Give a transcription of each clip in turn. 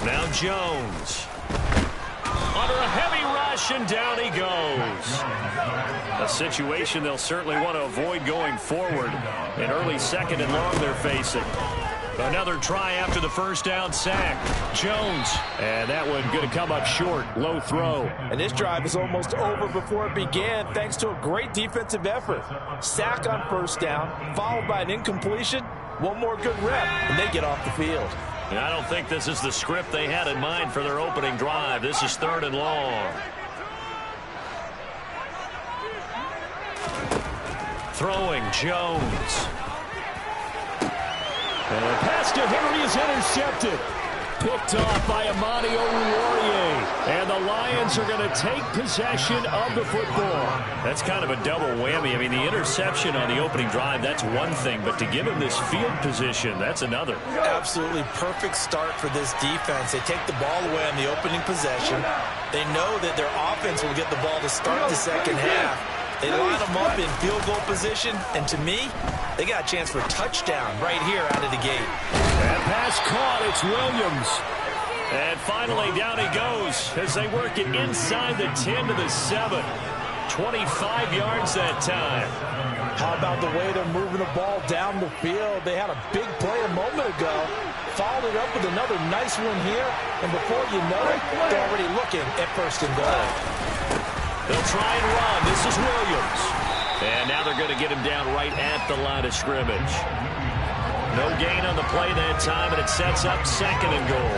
Now Jones. Under a heavy rush, and down he goes. A situation they'll certainly want to avoid going forward. An early second and long they're facing. Another try after the first down sack. Jones. And that one going to come up short. Low throw. And this drive is almost over before it began thanks to a great defensive effort. Sack on first down, followed by an incompletion. One more good rep, and they get off the field. And I don't think this is the script they had in mind for their opening drive. This is third and long. Throwing Jones. And the pass to Henry is intercepted. Picked off by Amani Oruwariye. And the Lions are going to take possession of the football. That's kind of a double whammy. I mean, the interception on the opening drive, that's one thing. But to give him this field position, that's another. Absolutely perfect start for this defense. They take the ball away on the opening possession. They know that their offense will get the ball to start the second half. They line them up in field goal position, and to me, they got a chance for a touchdown right here out of the gate. That pass caught. It's Williams. And finally, down he goes as they work it inside the 10 to the 7. 25 yards that time. How about the way they're moving the ball down the field? They had a big play a moment ago. Followed it up with another nice one here, and before you know it, they're already looking at first and goal. They'll try and run. This is Williams. And now they're going to get him down right at the line of scrimmage. No gain on the play that time, and it sets up second and goal.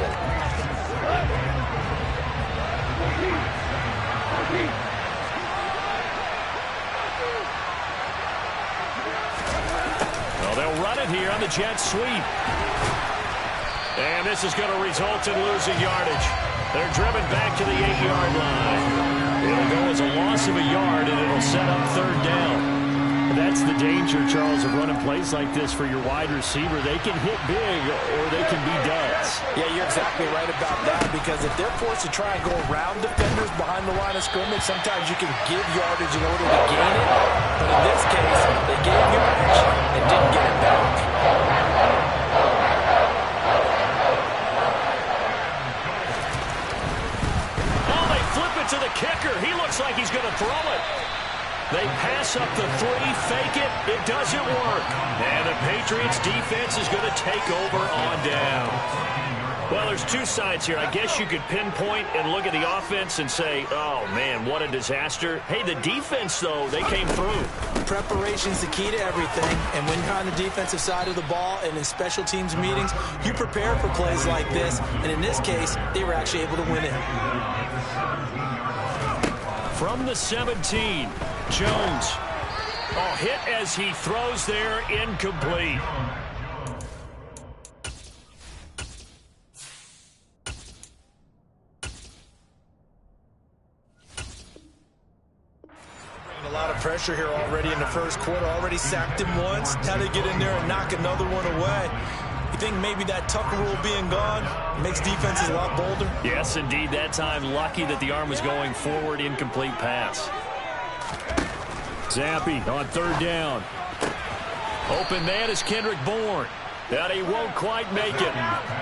Well, they'll run it here on the jet sweep. And this is going to result in losing yardage. They're driven back to the 8-yard line. It'll go as a loss of a yard, and it'll set up third down. That's the danger, Charles, of running plays like this for your wide receiver. They can hit big, or they can be duds. Yeah, you're exactly right about that, because if they're forced to try and go around defenders behind the line of scrimmage, sometimes you can give yardage in order to gain it. But in this case, they gave yardage and didn't get it back. To the kicker. He looks like he's going to throw it. They pass up the 3, fake it. It doesn't work. And the Patriots defense is going to take over on down. Well, there's two sides here. I guess you could pinpoint and look at the offense and say, oh, man, what a disaster. Hey, the defense, though, they came through. Preparation's the key to everything. And when you're on the defensive side of the ball and in special teams meetings, you prepare for plays like this. And in this case, they were actually able to win it. From the 17, Jones. Oh, hit as he throws there, incomplete. A lot of pressure here already in the first quarter. Already sacked him once. Now they get in there and knock another one away. You think maybe that Tucker rule being gone makes defenses a lot bolder? Yes, indeed. That time, lucky that the arm was going forward. Incomplete pass. Zappe on third down. Open man is Kendrick Bourne. And he won't quite make it.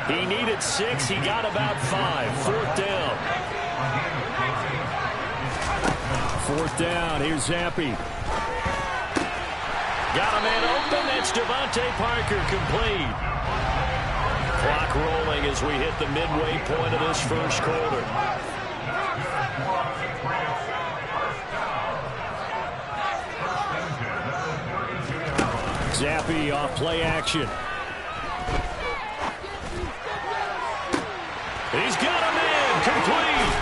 He needed 6. He got about 5. Fourth down. Fourth down. Here's Zappe. Got a man open. That's Devontae Parker, complete. Clock rolling as we hit the midway point of this first quarter. Zappe off play action. He's got a man, complete.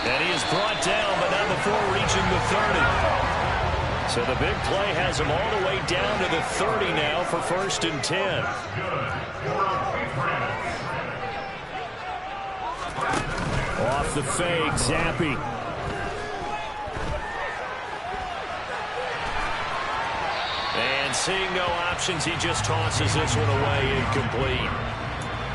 And he is brought down, but not before reaching the 30. So the big play has him all the way down to the 30 now for first and 10. Off the fake, Zappe. And seeing no options, he just tosses this one away, incomplete.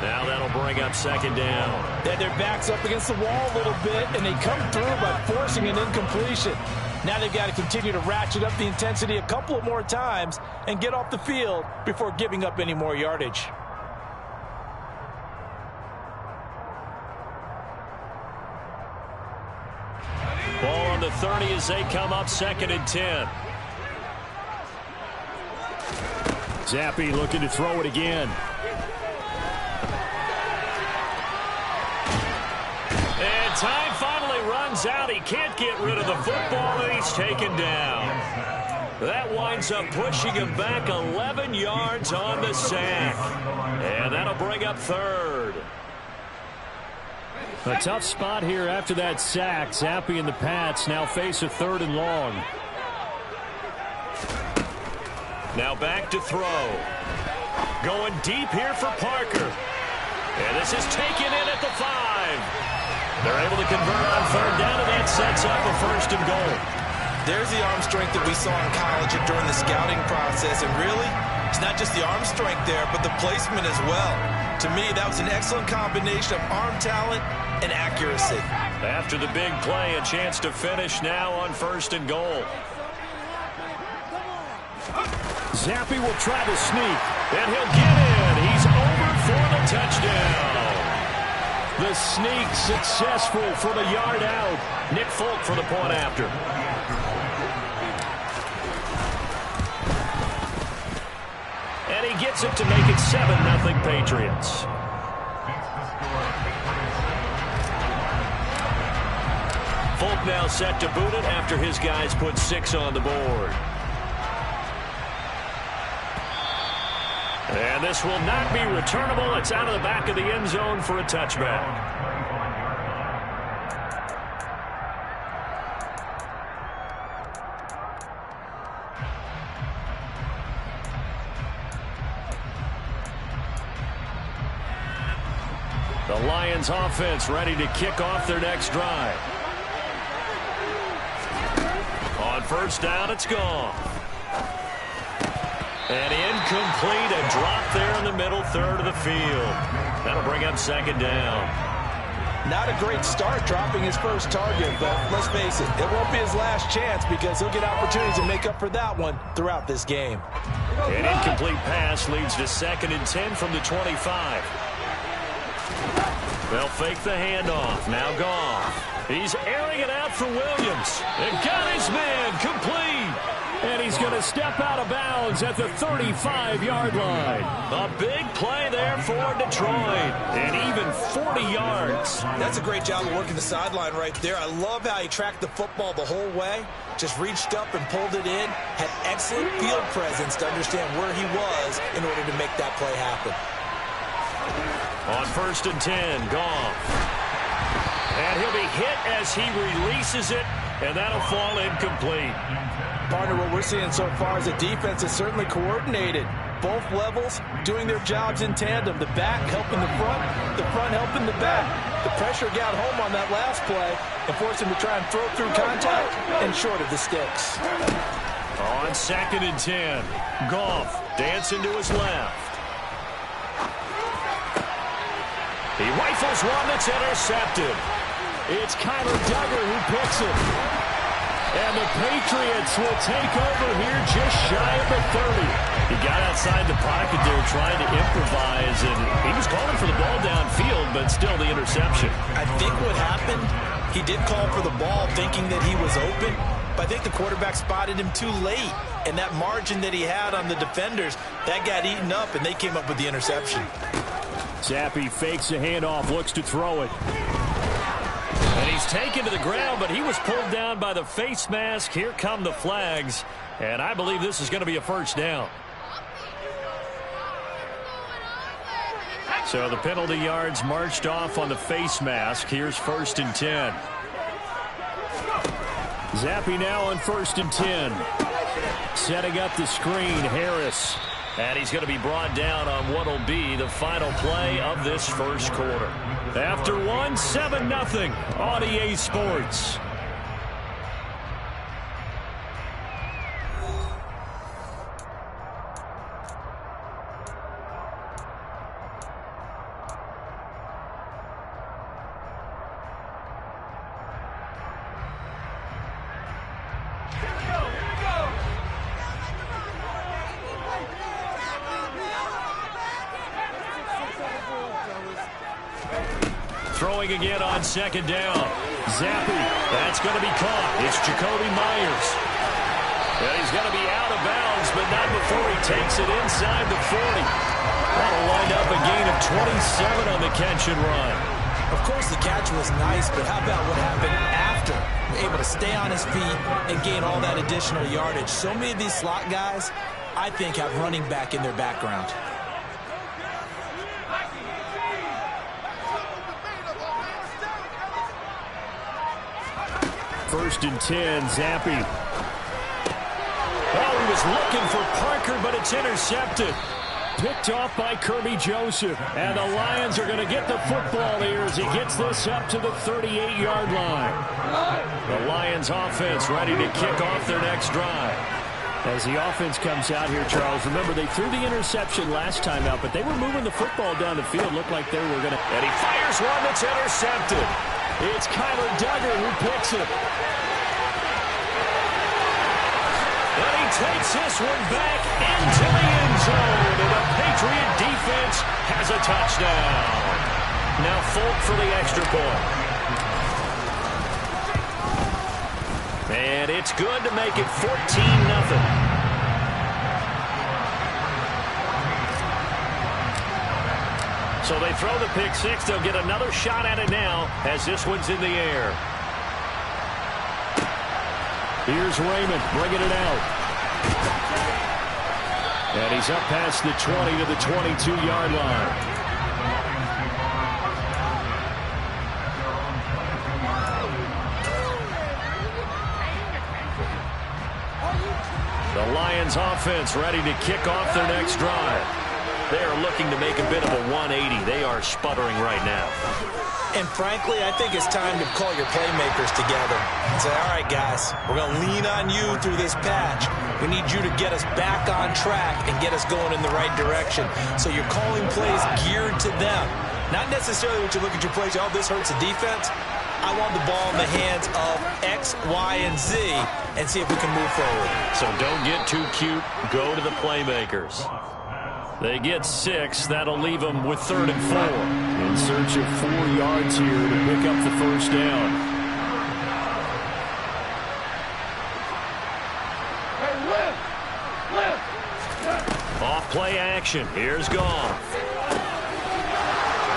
Now that'll bring up second down. Yeah, their back's up against the wall a little bit, and they come through by forcing an incompletion. Now they've got to continue to ratchet up the intensity a couple of more times and get off the field before giving up any more yardage. 30 as they come up 2nd and 10. Zappe looking to throw it again. And time finally runs out. He can't get rid of the football, and he's taken down. That winds up pushing him back 11 yards on the sack. And that'll bring up 3rd. A tough spot here after that sack. Zappe and the Pats now face a 3rd and long. Now back to throw. Going deep here for Parker. And this is taken in at the 5. They're able to convert on 3rd down, and that sets up a 1st and goal. There's the arm strength that we saw in college during the scouting process. And really, it's not just the arm strength there, but the placement as well. To me, that was an excellent combination of arm talent and accuracy. After the big play, a chance to finish now on 1st and goal. Zappe will try to sneak. And he'll get in. He's over for the touchdown. The sneak successful from a yard out. Nick Folk for the point after. And he gets it to make it 7-0 Patriots. Folk now set to boot it after his guys put 6 on the board. And this will not be returnable. It's out of the back of the end zone for a touchback. The Lions offense ready to kick off their next drive. On 1st down, it's gone. And incomplete, a drop there in the middle 3rd of the field. That'll bring up 2nd down. Not a great start dropping his first target, but let's face it, it won't be his last chance because he'll get opportunities to make up for that one throughout this game. An incomplete pass leads to 2nd and 10 from the 25. They'll fake the handoff. Now Goff. He's airing it out for Williams. And got his man complete. And he's going to step out of bounds at the 35-yard line. A big play there for Detroit. And even 40 yards. That's a great job of working the sideline right there. I love how he tracked the football the whole way. Just reached up and pulled it in. Had excellent field presence to understand where he was in order to make that play happen. On 1st and 10, Goff. And he'll be hit as he releases it. And that'll fall incomplete. Partner, what we're seeing so far is the defense is certainly coordinated. Both levels doing their jobs in tandem. The back helping the front helping the back. The pressure got home on that last play and forced him to try and throw through contact and short of the sticks. On 2nd and 10, Goff dancing to his left. He rifles one that's intercepted. It's Kyler Duggar who picks it. And the Patriots will take over here just shy of the 30. He got outside the pocket there trying to improvise, and he was calling for the ball downfield, but still the interception. I think what happened, he did call for the ball thinking that he was open, but I think the quarterback spotted him too late. And that margin that he had on the defenders, that got eaten up, and they came up with the interception. Zappe fakes a handoff, looks to throw it. And he's taken to the ground, but he was pulled down by the face mask. Here come the flags, and I believe this is going to be a 1st down. So the penalty yards marched off on the face mask. Here's 1st and 10. Zappe now on 1st and 10. Setting up the screen, Harris. And he's going to be brought down on what will be the final play of this first quarter. After one, 7-0 on EA Sports. Throwing again on 2nd down. Zappi, that's going to be caught. It's Jakobi Meyers. And he's going to be out of bounds, but not before he takes it inside the 40. That'll wind up a gain of 27 on the catch and run. Of course, the catch was nice, but how about what happened after? Able to stay on his feet and gain all that additional yardage. So many of these slot guys, I think, have running back in their background. First and 10, Zappi. Oh, he was looking for Parker, but it's intercepted. Picked off by Kirby Joseph. And the Lions are going to get the football here as he gets this up to the 38-yard line. The Lions offense ready to kick off their next drive. As the offense comes out here, Charles, remember they threw the interception last time out, but they were moving the football down the field. Looked like they were going to... And he fires one that's intercepted. It's Kyler Duggar who picks it. And he takes this one back into the end zone. And the Patriot defense has a touchdown. Now Folk for the extra point. And it's good to make it 14-0. So they throw the pick six. They'll get another shot at it now as this one's in the air. Here's Raymond bringing it out. And he's up past the 20 to the 22-yard line. The Lions offense ready to kick off their next drive. They are looking to make a bit of a 180. They are sputtering right now. And frankly, I think it's time to call your playmakers together and say, all right, guys, we're going to lean on you through this patch. We need you to get us back on track and get us going in the right direction. So you're calling plays geared to them. Not necessarily when you look at your plays, oh, this hurts the defense. I want the ball in the hands of X, Y, and Z and see if we can move forward. So don't get too cute. Go to the playmakers. They get 6. That'll leave them with 3rd and 4. In search of 4 yards here to pick up the first down. Off play action. Here's Goff.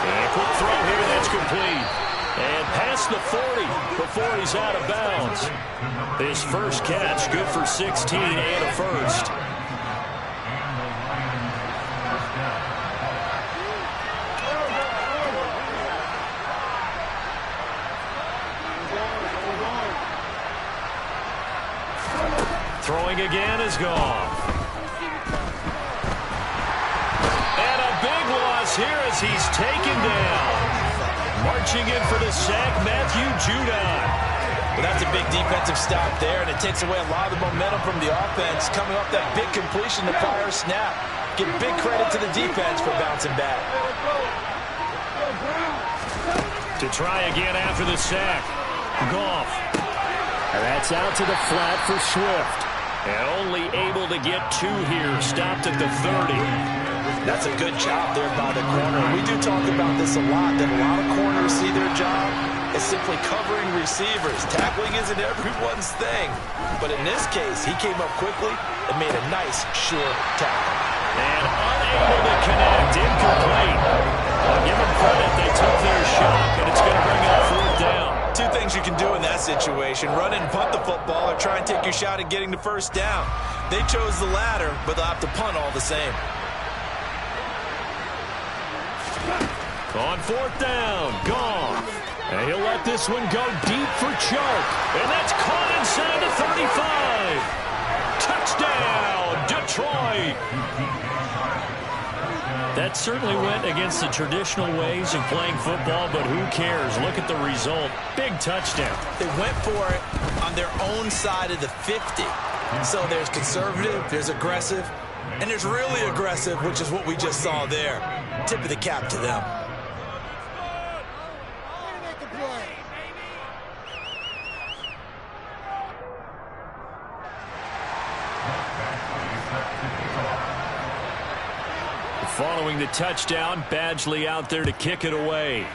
And a quick throw here. That's complete. And past the 40 before he's out of bounds. His first catch, good for 16 and a first. Throwing again is Goff. And a big loss here as he's taken down. Marching in for the sack, Matthew Judon. Well, that's a big defensive stop there, and it takes away a lot of the momentum from the offense. Coming off that big completion, the prior snap. Give big credit to the defense for bouncing back. To try again after the sack. Goff. And that's out to the flat for Swift. And only able to get 2 here. Stopped at the 30. That's a good job there by the corner. We do talk about this a lot, that a lot of corners see their job as simply covering receivers. Tackling isn't everyone's thing. But in this case, he came up quickly and made a nice, sure tackle. And unable to connect. Incomplete. I'll give them credit. They took their shot, and it's going to bring up 4th down. 2 things you can do in that situation. Run and punt the football or try and take your shot at getting the first down. They chose the latter, but they'll have to punt all the same. On 4th down, Goff. And he'll let this one go deep for Chark. And that's caught inside the 35. Touchdown, Detroit. That certainly went against the traditional ways of playing football, but who cares? Look at the result. Big touchdown. They went for it on their own side of the 50. So there's conservative, there's aggressive, and there's really aggressive, which is what we just saw there. Tip of the cap to them. Following the touchdown, Badgley out there to kick it away.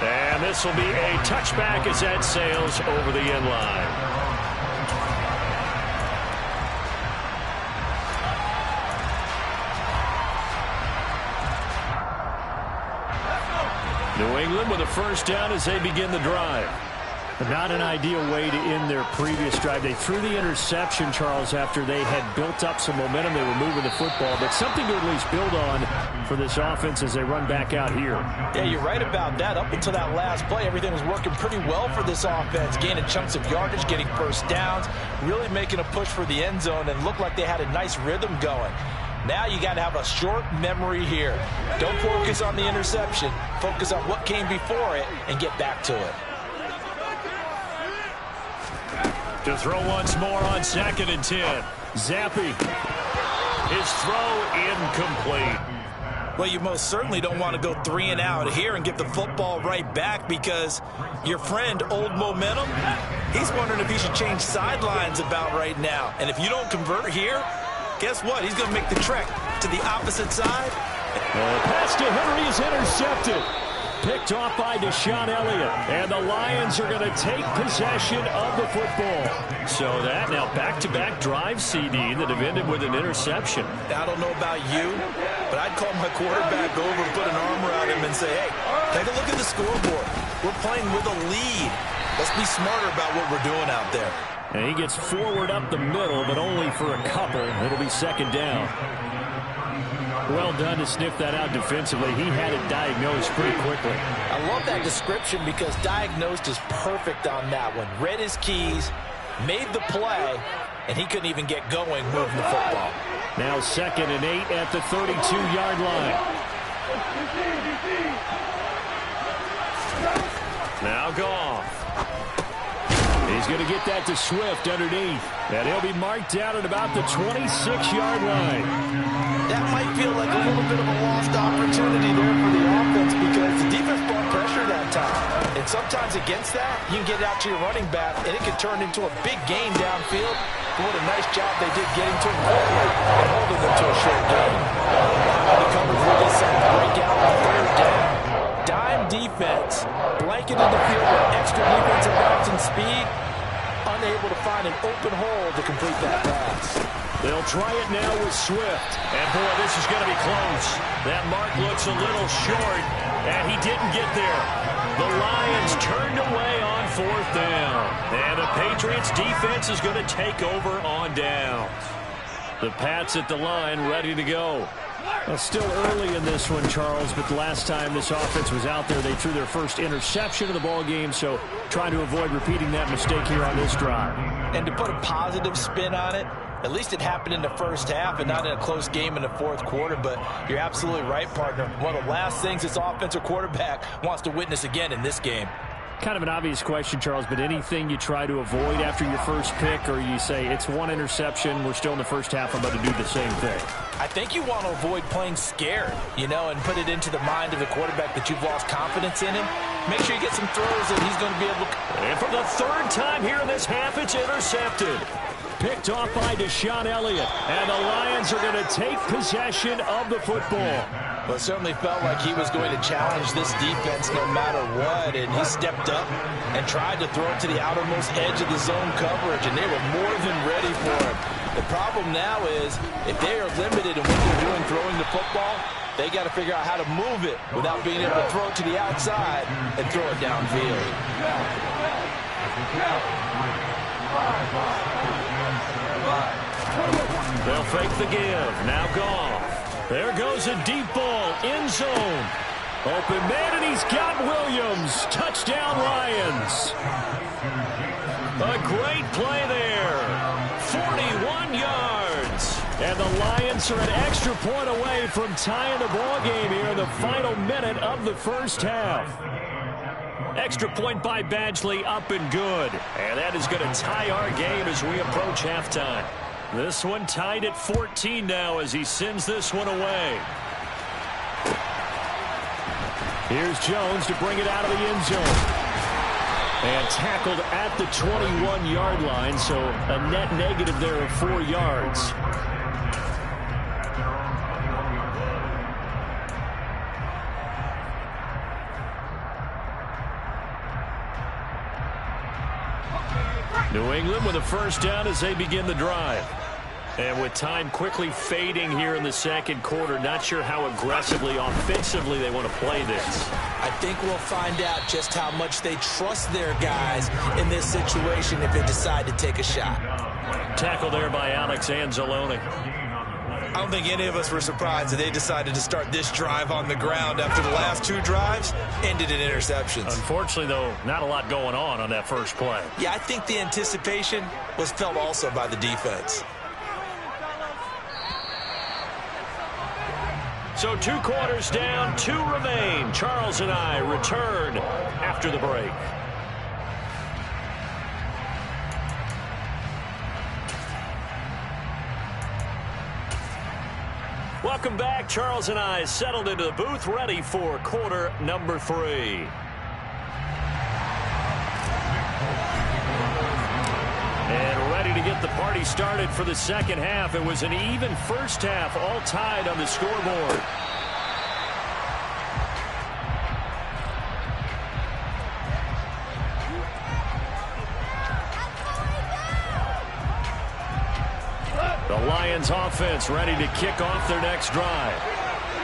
And this will be a touchback as that sails over the end line. New England with a first down as they begin the drive. Not an ideal way to end their previous drive. They threw the interception, Charles, after they had built up some momentum. They were moving the football, but something to at least build on for this offense as they run back out here. Yeah, you're right about that. Up until that last play, everything was working pretty well for this offense, gaining chunks of yardage, getting first downs, really making a push for the end zone, and looked like they had a nice rhythm going. Now you got to have a short memory here. Don't focus on the interception. Focus on what came before it and get back to it. To throw once more on 2nd and 10. Zappe. His throw incomplete. Well, you most certainly don't want to go 3 and out here and get the football right back, because your friend, Old Momentum, he's wondering if he should change sidelines about right now. And if you don't convert here, guess what? He's going to make the trek to the opposite side. Pass to Henry is intercepted. Picked off by Deshaun Elliott. And the Lions are going to take possession of the football. So that now back-to-back drive CD that have ended with an interception. Now, I don't know about you, but I'd call my quarterback over and put an arm around him and say, hey, take a look at the scoreboard. We're playing with a lead. Let's be smarter about what we're doing out there. And he gets forward up the middle, but only for a couple. It'll be 2nd down. Well done to sniff that out defensively. He had it diagnosed pretty quickly. I love that description, because diagnosed is perfect on that one. Read his keys, made the play, and he couldn't even get going moving the football. Now 2nd and 8 at the 32-yard line. Now Goff. He's going to get that to Swift underneath. And he'll be marked down at about the 26-yard line. That might feel like a little bit of a lost opportunity there for the offense, because the defense brought pressure that time. And sometimes against that, you can get it out to your running back, and it can turn into a big gain downfield. What a nice job they did getting to him quickly and holding them to a short gain. They covered for this break out on 3rd down. Dime defense, blanketed the field with extra defensive routes and speed, unable to find an open hole to complete that pass. They'll try it now with Swift. And boy, this is going to be close. That mark looks a little short, and he didn't get there. The Lions turned away on 4th down. And the Patriots defense is going to take over on downs. The Pats at the line, ready to go. Well, still early in this one, Charles, but the last time this offense was out there, they threw their first interception of the ball game, so trying to avoid repeating that mistake here on this drive. And to put a positive spin on it, at least it happened in the first half and not in a close game in the 4th quarter. But you're absolutely right, partner. One of the last things this offensive quarterback wants to witness again in this game. Kind of an obvious question, Charles, but anything you try to avoid after your first pick, or you say it's one interception, we're still in the first half, I'm going to do the same thing? I think you want to avoid playing scared, and put it into the mind of the quarterback that you've lost confidence in him. Make sure you get some throws that he's going to be able to... And for the 3rd time here in this half, it's intercepted. Picked off by Deshaun Elliott. And the Lions are going to take possession of the football. Well, it certainly felt like he was going to challenge this defense no matter what. And he stepped up and tried to throw it to the outermost edge of the zone coverage. And they were more than ready for him. The problem now is, if they are limited in what they're doing throwing the football, they got to figure out how to move it without being able to throw it to the outside and throw it downfield. They'll fake the give. Now Goff. There goes a deep ball. End zone. Open man, and he's got Williams. Touchdown, Lions. A great play there. 41 yards. And the Lions are an extra point away from tying the ball game here in the final minute of the first half. Extra point by Badgley, up and good. And that is going to tie our game as we approach halftime. This one tied at 14 now as he sends this one away. Here's Jones to bring it out of the end zone. And tackled at the 21-yard line, so a net negative there of 4 yards. New England with a first down as they begin the drive. And with time quickly fading here in the second quarter, not sure how aggressively, offensively they want to play this. I think we'll find out just how much they trust their guys in this situation if they decide to take a shot. Tackle there by Alex Anzalone. I don't think any of us were surprised that they decided to start this drive on the ground after the last 2 drives ended in interceptions. Unfortunately, though, not a lot going on that first play. Yeah, I think the anticipation was felt also by the defense. So 2 quarters down, 2 remain. Charles and I return after the break. Welcome back. Charles and I settled into the booth, ready for quarter number 3. And ready to get the party started for the second half. It was an even first half, all tied on the scoreboard. The Lions offense ready to kick off their next drive.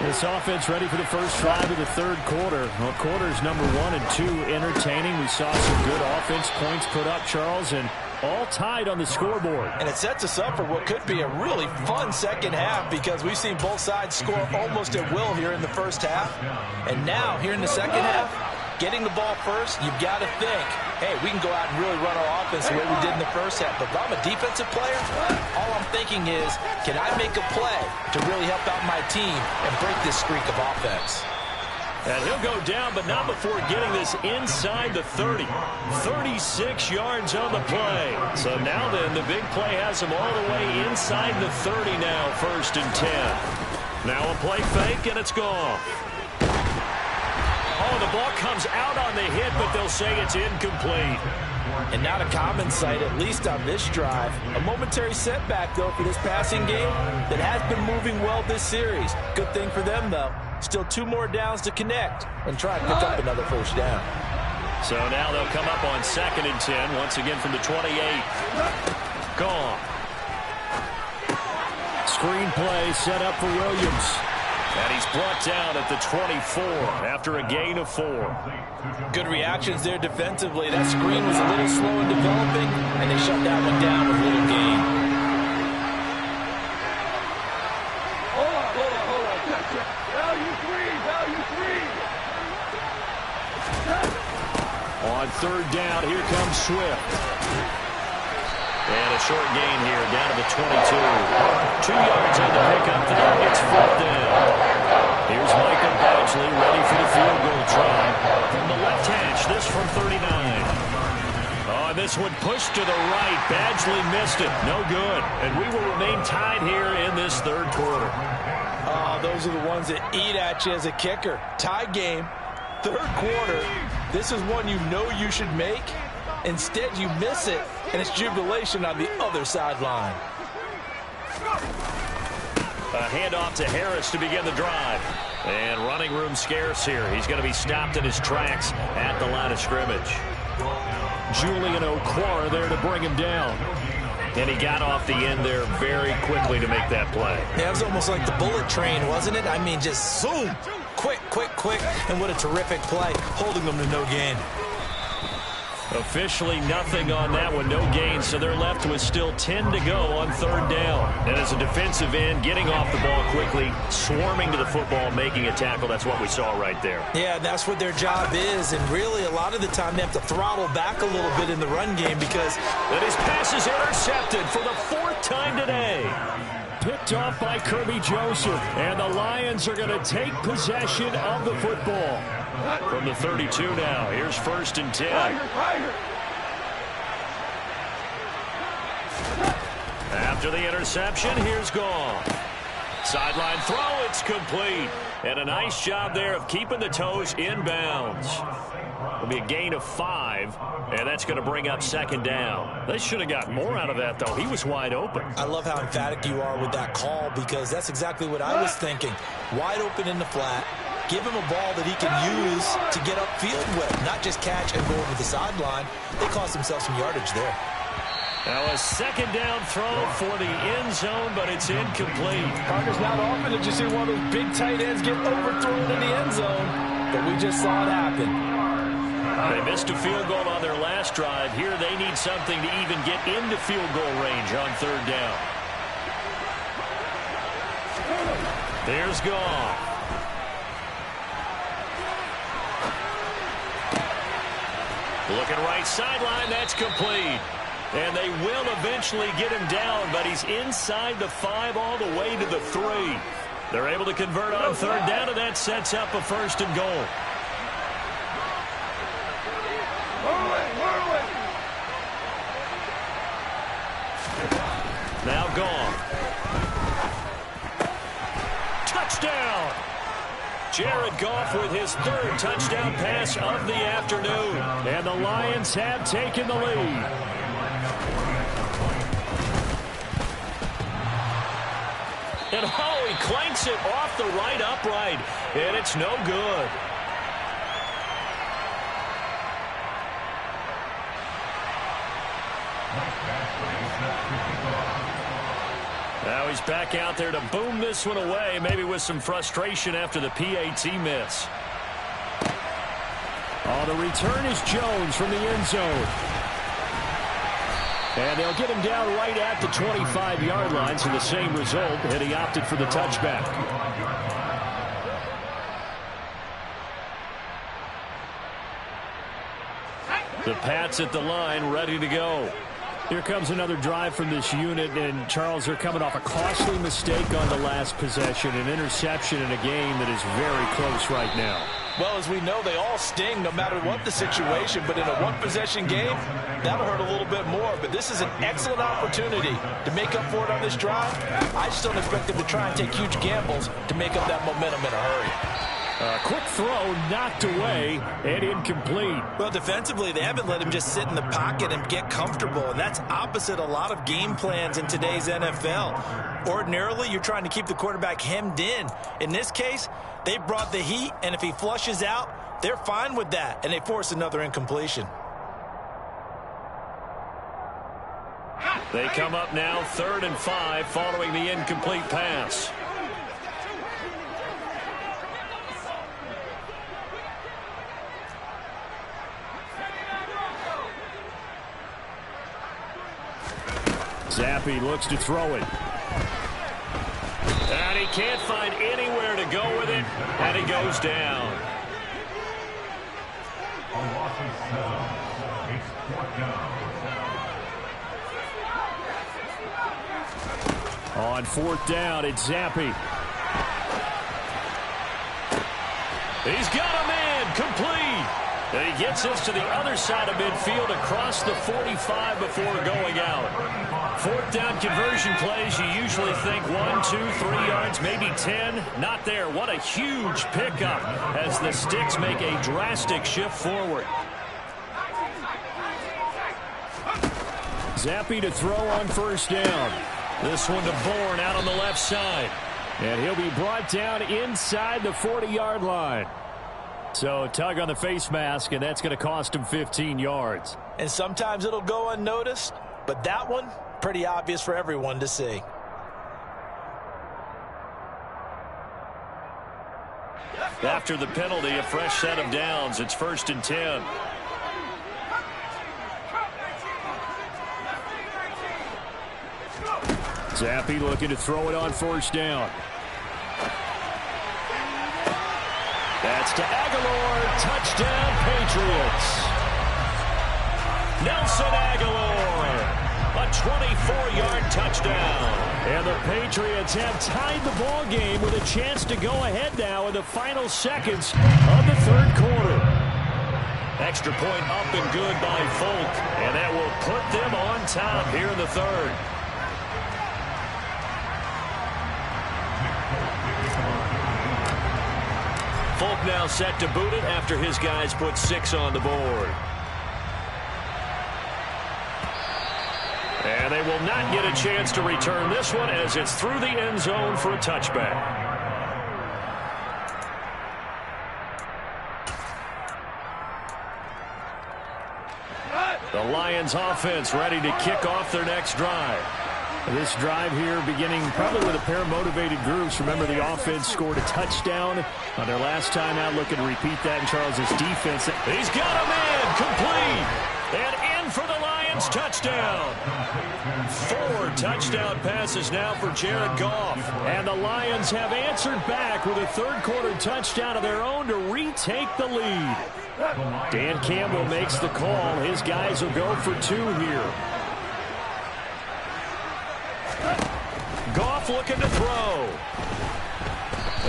This offense ready for the first drive of the third quarter. Well, quarters number 1 and 2 entertaining. We saw some good offense points put up, Charles, and all tied on the scoreboard. And it sets us up for what could be a really fun second half because we've seen both sides score almost at will here in the first half. And now, here in the second half, getting the ball first, you've got to think, hey, we can go out and really run our offense the way we did in the first half. But if I'm a defensive player, all I'm thinking is, can I make a play to really help out my team and break this streak of offense? And he'll go down, but not before getting this inside the 30. 36 yards on the play. So now then, the big play has him all the way inside the 30 now, 1st and 10. Now a play fake, and it's gone. Oh, the ball comes out on the hit, but they'll say it's incomplete. And not a common sight, at least on this drive. A momentary setback, though, for this passing game that has been moving well this series. Good thing for them, though. Still 2 more downs to connect and try to pick up another first down. So now they'll come up on 2nd and 10, once again from the 28. Gone. Screen play set up for Williams. And he's brought down at the 24 after a gain of 4. Good reactions there defensively. That screen was a little slow in developing, and they shut that one down with little gain. Hold on. Value three. On 3rd down, here comes Swift. And a short gain here, down to the 22. 2 yards on the pickup there. It's 4th down. Here's Micah Badgley ready for the field goal try. From the left hash, this from 39. Oh, this one pushed to the right. Badgley missed it. No good. And we will remain tied here in this 3rd quarter. Oh, those are the ones that eat at you as a kicker. Tie game, 3rd quarter. This is one you know you should make. Instead, you miss it, and it's jubilation on the other sideline. A handoff to Harris to begin the drive. And running room scarce here. He's going to be stopped in his tracks at the line of scrimmage. Julian Okwara there to bring him down. And he got off the end there very quickly to make that play. Yeah, it was almost like the bullet train, wasn't it? I mean, just zoom. Quick. And what a terrific play, holding them to no gain. Officially nothing on that one, no gain, so they're left with still 10 to go on 3rd down. And as a defensive end, getting off the ball quickly, swarming to the football, making a tackle, that's what we saw right there. Yeah, that's what their job is, and really a lot of the time they have to throttle back a little bit in the run game because... And his pass is intercepted for the 4th time today. Picked off by Kirby Joseph, and the Lions are going to take possession of the football. From the 32 now, here's 1st and 10. After the interception, here's gone. Sideline throw, it's complete. And a nice job there of keeping the toes in bounds. It'll be a gain of 5, and that's going to bring up 2nd down. They should have got more out of that, though. He was wide open. I love how emphatic you are with that call because that's exactly what I was thinking. Wide open in the flat. Give him a ball that he can use to get upfield with, not just catch and go over the sideline. They cost themselves some yardage there. Now a second down throw for the end zone, but it's incomplete. Parker's not often that you see one of those big tight ends get overthrown in the end zone, but we just saw it happen. They missed a field goal on their last drive. Here they need something to even get into field goal range on third down. There's Goff. Looking right sideline, that's complete. And they will eventually get him down, but he's inside the 5 all the way to the 3. They're able to convert on third down, and that sets up a first and goal. Now Goff. Touchdown! Jared Goff with his 3rd touchdown pass of the afternoon. And the Lions have taken the lead. And oh, he clanks it off the right upright, and it's no good. Now he's back out there to boom this one away, maybe with some frustration after the PAT miss. Oh, the return is Jones from the end zone. And they'll get him down right at the 25-yard line, so the same result, and he opted for the touchback. The Pats at the line, ready to go. Here comes another drive from this unit, and Charles, they're coming off a costly mistake on the last possession, an interception in a game that is very close right now. Well, as we know, they all sting no matter what the situation, but in a one-possession game, that'll hurt a little bit more. But this is an excellent opportunity to make up for it on this drive. I just don't expect them to try and take huge gambles to make up that momentum in a hurry. Quick throw knocked away and incomplete. Well, defensively, they haven't let him just sit in the pocket and get comfortable, and that's opposite a lot of game plans in today's NFL. Ordinarily, you're trying to keep the quarterback hemmed in. In this case, they brought the heat, and if he flushes out, they're fine with that, and they force another incompletion. They come up now 3rd and 5 following the incomplete pass. Zappe looks to throw it. And he can't find anywhere to go with it, and he goes down. On 4th down, it's Zappe. He's got a man, complete. And he gets us to the other side of midfield across the 45 before going out. 4th down conversion plays, you usually think 1, 2, 3 yards, maybe 10. Not there. What a huge pickup as the Sticks make a drastic shift forward. Zappe to throw on 1st down. This one to Bourne out on the left side. And he'll be brought down inside the 40-yard line. So tug on the face mask, and that's going to cost him 15 yards. And sometimes it'll go unnoticed, but that one, pretty obvious for everyone to see. After the penalty, a fresh set of downs. It's 1st and 10. Zappe looking to throw it on 1st down. That's to Aguilar. Touchdown, Patriots. Nelson Aguilar. A 24-yard touchdown. And the Patriots have tied the ball game with a chance to go ahead now in the final seconds of the 3rd quarter. Extra point up and good by Folk. And that will put them on top here in the 3rd. Folk now set to boot it after his guys put 6 on the board. And they will not get a chance to return this one as it's through the end zone for a touchback. The Lions offense ready to kick off their next drive. This drive here beginning probably with a pair of motivated groups. Remember, the offense scored a touchdown on their last time out. Looking to repeat that in Charles' defense. He's got him in, complete, and in for the Lions touchdown. 4 touchdown passes now for Jared Goff. And the Lions have answered back with a third-quarter touchdown of their own to retake the lead. Dan Campbell makes the call. His guys will go for 2 here. Goff looking to throw.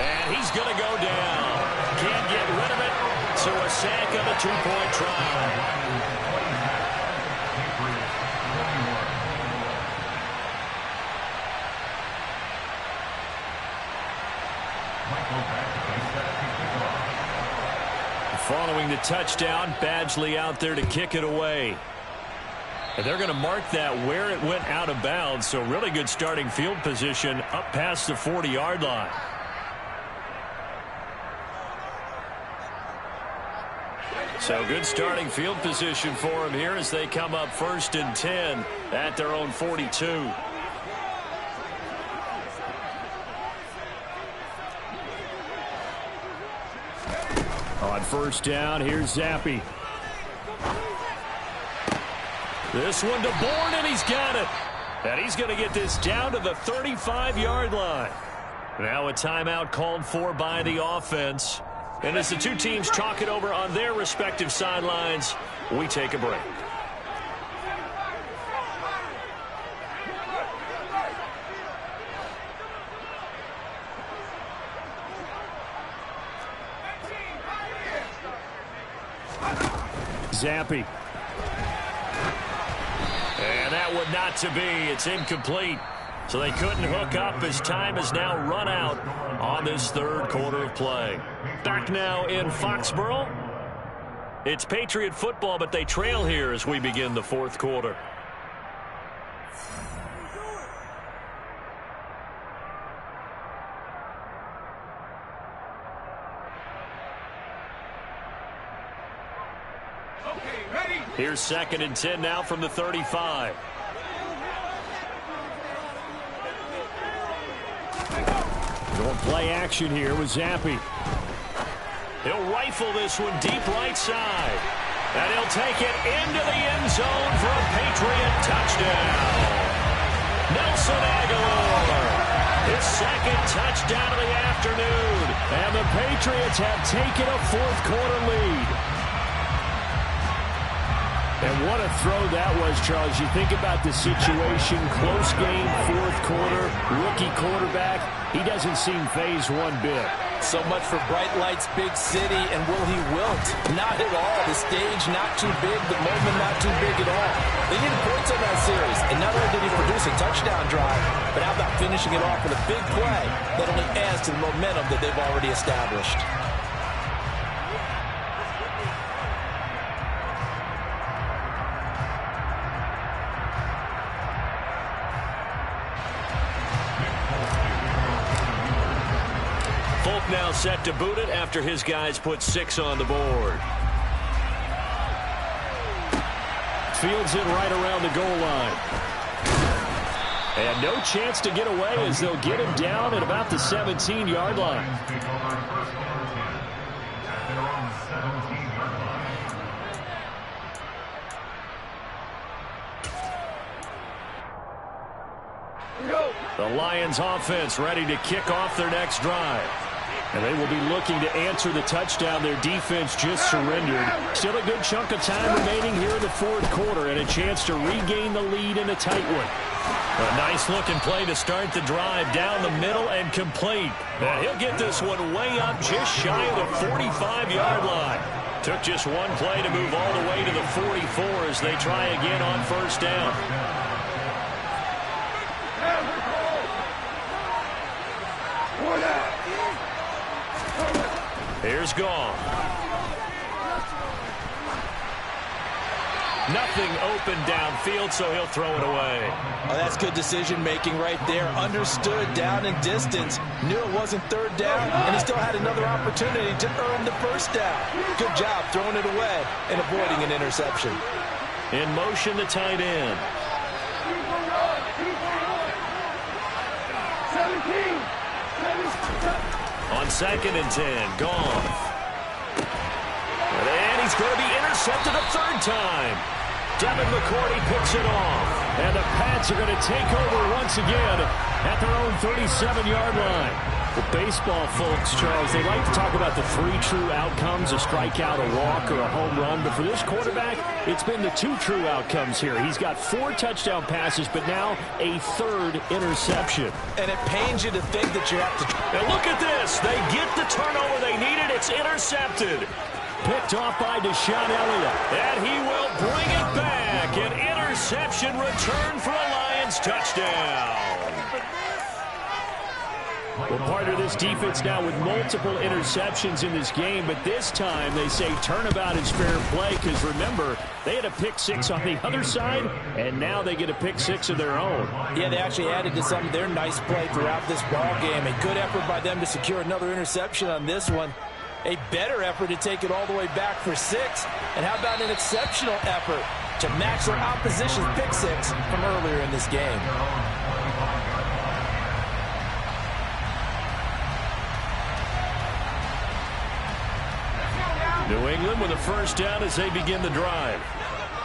And he's going to go down. Can't get rid of it. So a sack on the 2-point try. Following the touchdown, Badgley out there to kick it away. And they're going to mark that where it went out of bounds, so really good starting field position up past the 40-yard line. So good starting field position for them here as they come up 1st and 10 at their own 42. On 1st down, here's Zappi. This one to Bourne, and he's got it. And he's going to get this down to the 35-yard line. Now a timeout called for by the offense. And as the two teams talk it over on their respective sidelines, we take a break. Zappi. And that would not to be. It's incomplete. So they couldn't hook up as time is now run out on this third quarter of play. Back now in Foxborough. It's Patriot football, but they trail here as we begin the fourth quarter. Here's 2nd and 10 now from the 35. Going play action here with Zappi. He'll rifle this one deep right side. And he'll take it into the end zone for a Patriot touchdown. Nelson Agholor, his 2nd touchdown of the afternoon. And the Patriots have taken a fourth quarter lead. And what a throw that was, Charles. You think about the situation, close game, fourth quarter, rookie quarterback. He doesn't seem phased one bit. So much for bright lights, big city, and will he wilt? Not at all. The stage not too big, the moment not too big at all. They needed points on that series, and not only did he produce a touchdown drive, but how about finishing it off with a big play that only adds to the momentum that they've already established. Now set to boot it after his guys put 6 on the board. Fields it right around the goal line. And no chance to get away as they'll get him down at about the 17-yard line. The Lions offense ready to kick off their next drive. And they will be looking to answer the touchdown their defense just surrendered. Still a good chunk of time remaining here in the fourth quarter and a chance to regain the lead in a tight one. A nice-looking play to start the drive down the middle and complete. And he'll get this one way up just shy of the 45-yard line. Took just one play to move all the way to the 44 as they try again on 1st down. Here's Goff. Nothing open downfield, so he'll throw it away. Oh, that's good decision-making right there. Understood down and distance. Knew it wasn't 3rd down, and he still had another opportunity to earn the 1st down. Good job throwing it away and avoiding an interception. In motion, the tight end. 17. On 2nd and 10, Goff. And he's going to be intercepted a third time. Devin McCourty picks it off. And the Pats are going to take over once again at their own 37-yard line. Well, baseball folks, Charles, they like to talk about the 3 true outcomes, a strikeout, a walk, or a home run. But for this quarterback, it's been the 2 true outcomes here. He's got 4 touchdown passes, but now a 3rd interception. And it pains you to think that you have to... And look at this. They get the turnover they needed. It's intercepted. Picked off by Deshaun Elliott. And he will bring it back. An interception return for a Lions touchdown. Well, part of this defense now with multiple interceptions in this game, but this time they say turnabout is fair play because, remember, they had a pick 6 on the other side, and now they get a pick 6 of their own. Yeah, they actually added to some of their nice play throughout this ball game. A good effort by them to secure another interception on this one. A better effort to take it all the way back for 6. And how about an exceptional effort to match their opposition's pick 6 from earlier in this game. New England with a first down as they begin the drive.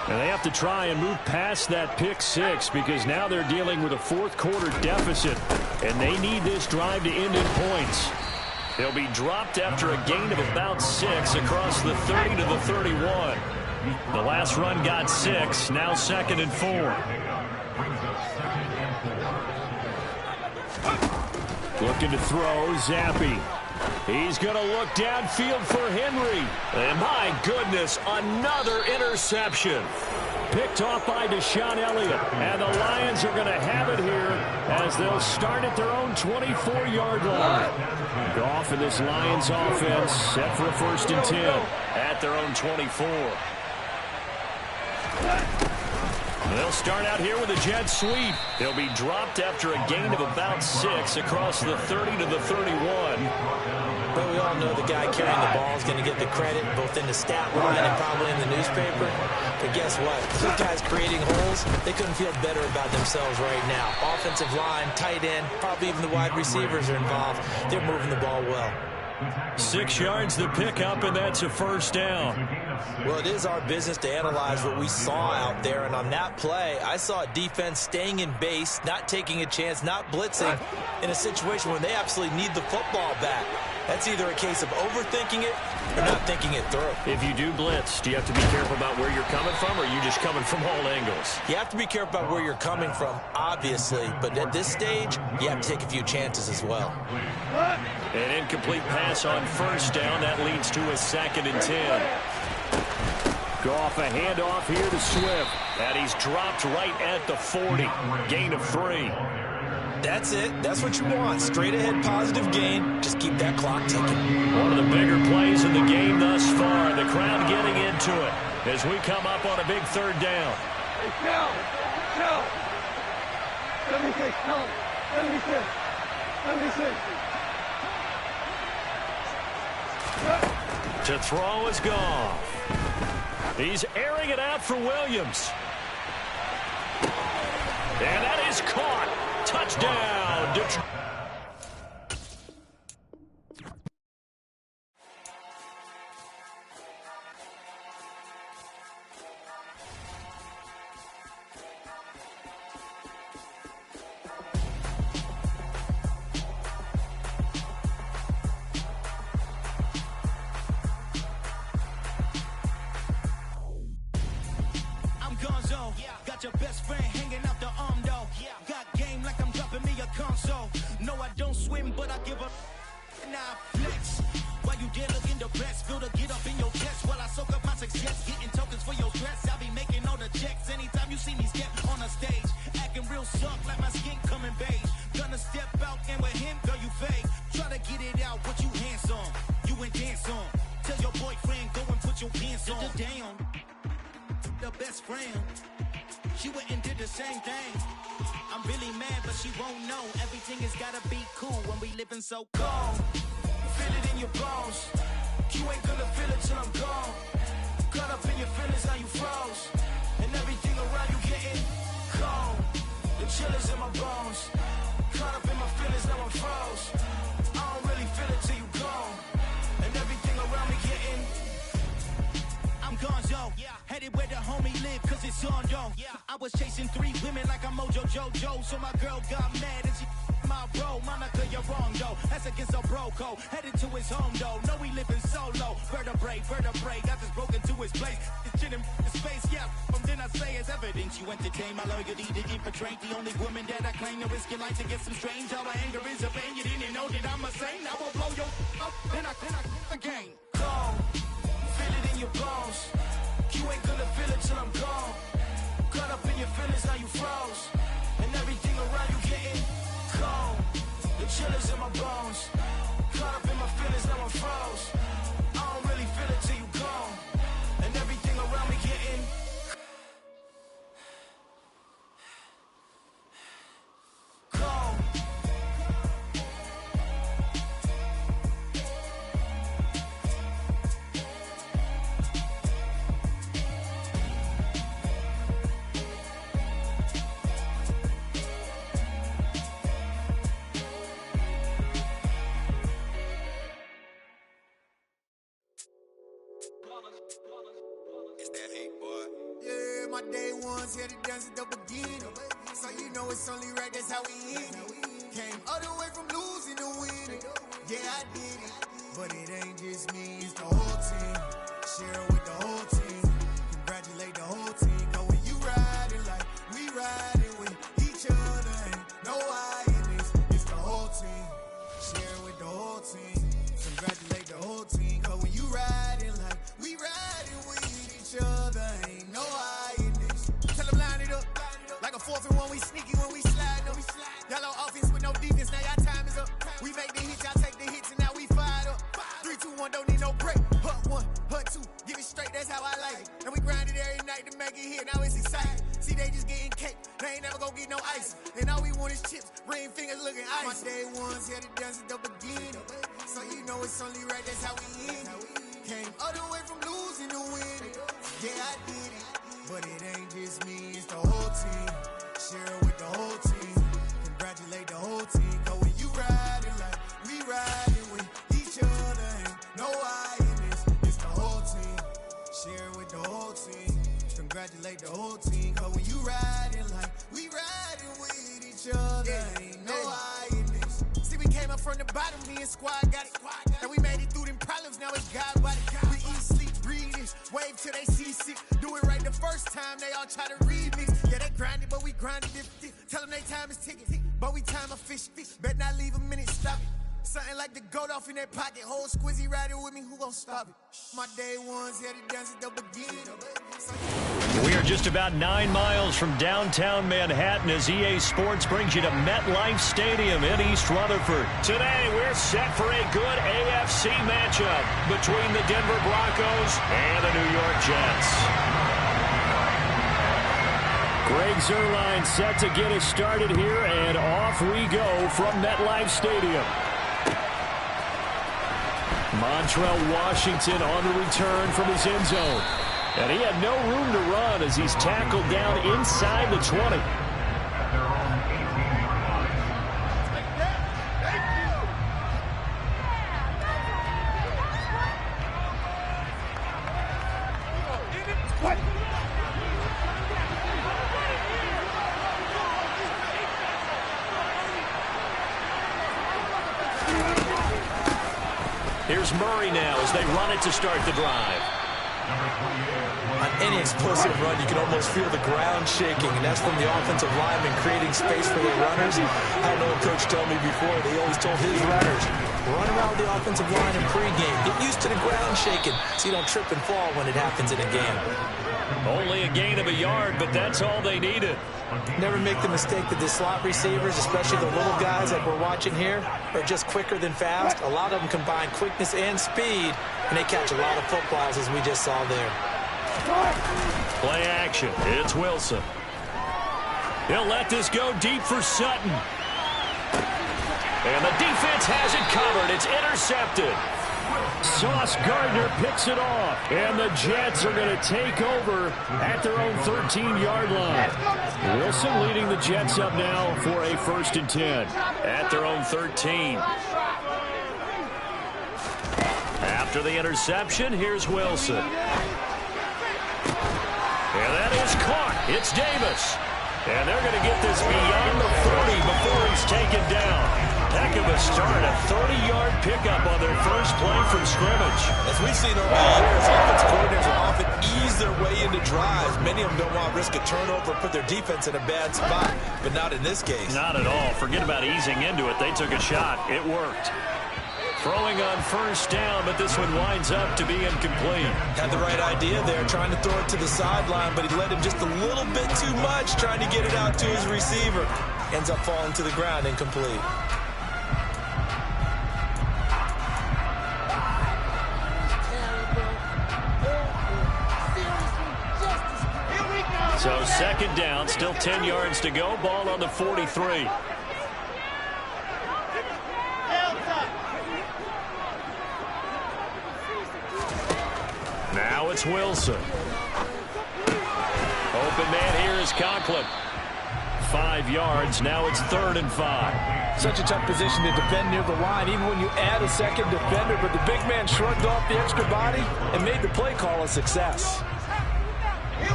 And they have to try and move past that pick 6 because now they're dealing with a 4th quarter deficit. And they need this drive to end in points. They'll be dropped after a gain of about 6 across the 30 to the 31. The last run got 6, now 2nd and 4. Looking to throw, Zappi. He's going to look downfield for Henry. And my goodness, another interception. Picked off by Deshaun Elliott. And the Lions are going to have it here as they'll start at their own 24-yard line. Goff in this Lions offense set for a 1st and 10 at their own 24. They'll start out here with a jet sweep. They'll be dropped after a gain of about 6 across the 30 to the 31. But we all know the guy carrying the ball is going to get the credit both in the stat line and probably in the newspaper. But guess what? Those guys creating holes, they couldn't feel better about themselves right now. Offensive line, tight end, probably even the wide receivers are involved. They're moving the ball well. 6 yards the pickup, and that's a 1st down. Well, it is our business to analyze what we saw out there, and on that play, I saw a defense staying in base, not taking a chance, not blitzing, in a situation where they absolutely need the football back. That's either a case of overthinking it or not thinking it through. If you do blitz, do you have to be careful about where you're coming from, or are you just coming from all angles? You have to be careful about where you're coming from, obviously, but at this stage, you have to take a few chances as well. An incomplete pass on 1st down. That leads to a 2nd and 10. Goff a handoff here to Swift. And he's dropped right at the 40. Gain of 3. That's it. That's what you want. Straight ahead positive gain. Just keep that clock ticking. One of the bigger plays in the game thus far. The crowd getting into it as we come up on a big 3rd down. Hey, Cal! 76, tell him. 76. 76. To throw is Goff. He's airing it out for Williams. And that is caught. Touchdown, Detroit. Got your best friend hanging out the arm though. Got game like I'm dropping me a console. No, I don't swim, but I give up. Now flex. While you there looking the best, feel the get up in your chest while I soak up my success. Getting tokens for your stress. I'll be making all the checks anytime you see me step on a stage. Acting real soft like my skin coming beige. Gonna step out and with him, girl, you fake. Try to get it out, what you hands on. You and dance on. Tell your boyfriend, go and put your pants on. Down. The best friend. She went and did the same thing. I'm really mad, but she won't know. Everything has gotta be cool when we living so cold. Feel it in your bones. You ain't gonna feel it till I'm gone. Caught up in your feelings, how you froze. And live cause it's on, though. I was chasing 3 women like I'm Mojo Jojo, so my girl got mad and she my bro. Monica, you're wrong, though. That's against a bro code. Headed to his home, though. No, we living solo. Vertebrae. Got this broken to his place. It's shit in space, yeah. Then I say it's evidence. You entertain my loyalty to infiltrate. The only woman that I claim to risk your life to get some strange. How my anger is a pain. You didn't know that I'm a saint. I will blow your up. Then I again. Gone. Feel it in your bones. You ain't gonna feel it till I'm gone. Caught up in your feelings, now you froze. And everything around you getting cold. The chillers in my bones. Caught up in my feelings, now I'm froze. I don't really feel it till you gone. And everything around me getting cold. Yeah, my day ones here to dance at the beginning. So you know it's only right, that's how we end it. Came all the way from losing to winning. Yeah, I did it. But it ain't just me, it's the whole team. Share it with the whole team. Congratulate the whole team. Cause when you riding like we riding with each other, ain't no I in this. It's the whole team. Share it with the whole team. Congratulate the whole team. Cause when you riding like we riding with each other, ain't no I in this. Tell them line it up. Like a 4th and 1, we sneaky when we slide up. Yellow offense with no defense, now y'all time is up. We make the hits, y'all take the hits, and now we fired up. 3, 2, 1, don't need no break. Hut 1, hut 2, give it straight, that's how I like it. And we grind it every night to make it hit, now it's exciting. See, they just getting cake, they ain't never gonna get no ice. And all we want is chips, ring fingers looking ice. My day ones here to dance at the beginning. So you know it's only right, that's how we end it. Came all the way from losing to winning. Yeah, I did it. But it ain't just me, it's the whole team. Share it with the whole team. Congratulate the whole team. Cause when you riding like we riding with each other, ain't no I in this. It's the whole team. Share it with the whole team. Congratulate the whole team. Cause when you riding like we riding with each other, ain't no I in this. See, we came up from the bottom, me and squad got it. And we made it through them problems, now it's God body. We eat, sleep, breathe this. Wave till they see sick. Do it right the first time, they all try to remix. Yeah, they grinded, but we grinded it. Tell them they time is ticking, but we time a fish. Bet not leave a minute, stop it. Something like the goat off in their pocket. Whole squizzy riding with me, who gon' stop it? My day ones here to dance at the beginning. We are just about 9 miles from downtown Manhattan as EA Sports brings you to MetLife Stadium in East Rutherford. Today, we're set for a good AFC matchup between the Denver Broncos and the New York Jets. Greg Zuerlein set to get us started here, and off we go from MetLife Stadium. Montrell Washington on the return from his end zone. And he had no room to run as he's tackled down inside the 20. Here's Murray now as they run it to start the drive. On any explosive run, you can almost feel the ground shaking, and that's from the offensive lineman creating space for the runners. I know a coach told me before, they always told his runners, run around the offensive line in pregame. Get used to the ground shaking so you don't trip and fall when it happens in a game. Only a gain of a yard, but that's all they needed. Never make the mistake that the slot receivers, especially the little guys like we're watching here, are just quicker than fast. A lot of them combine quickness and speed, and they catch a lot of footballs as we just saw there. Play action. It's Wilson. He'll let this go deep for Sutton. And the defense has it covered. It's intercepted. Sauce Gardner picks it off, and the Jets are going to take over at their own 13-yard line. Wilson leading the Jets up now for a 1st and 10. At their own 13. After the interception, here's Wilson. And that is caught. It's Davis. And they're going to get this beyond the 40 before he's taken down. Heck of a start. A 30-yard pickup on their first play from scrimmage. As we've seen over the years, offense coordinators will often ease their way into drives. Many of them don't want to risk a turnover or put their defense in a bad spot, but not in this case. Not at all. Forget about easing into it. They took a shot. It worked. Throwing on first down, but this one winds up to be incomplete. Had the right idea there, trying to throw it to the sideline, but he led him just a little bit too much, trying to get it out to his receiver. Ends up falling to the ground, incomplete. So second down, still 10 yards to go. Ball on the 43. Now it's Wilson. Open man here is Conklin. 5 yards. Now it's 3rd and 5. Such a tough position to defend near the line, even when you add a second defender. But the big man shrugged off the extra body and made the play call a success.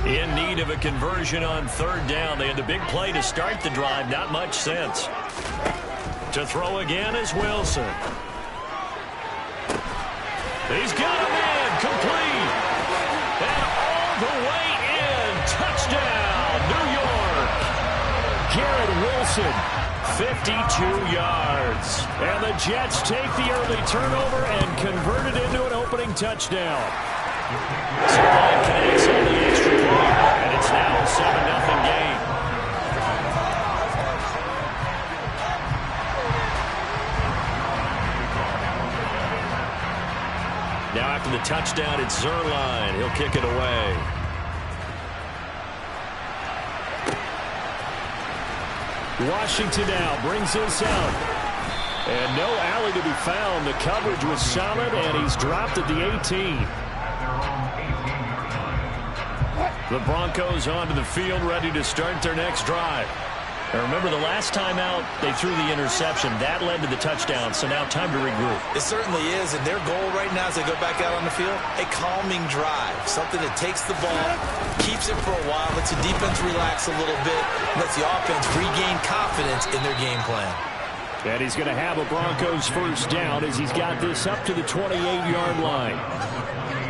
In need of a conversion on 3rd down. They had the big play to start the drive. Not much sense. To throw again is Wilson. He's got a man. Complete. And all the way in. Touchdown, New York. Garrett Wilson, 52 yards. And the Jets take the early turnover and convert it into an opening touchdown. Supply connects on the extra point, and it's now a 7-0 game. Now after the touchdown, it's Zuerlein. He'll kick it away. Washington now brings this out. And no alley to be found. The coverage was solid, and he's dropped at the 18. The Broncos onto the field, ready to start their next drive. Now remember, the last time out, they threw the interception. That led to the touchdown, so now time to regroup. It certainly is, and their goal right now as they go back out on the field, a calming drive. Something that takes the ball, keeps it for a while, lets the defense relax a little bit, lets the offense regain confidence in their game plan. And he's going to have a Broncos first down as he's got this up to the 28-yard line.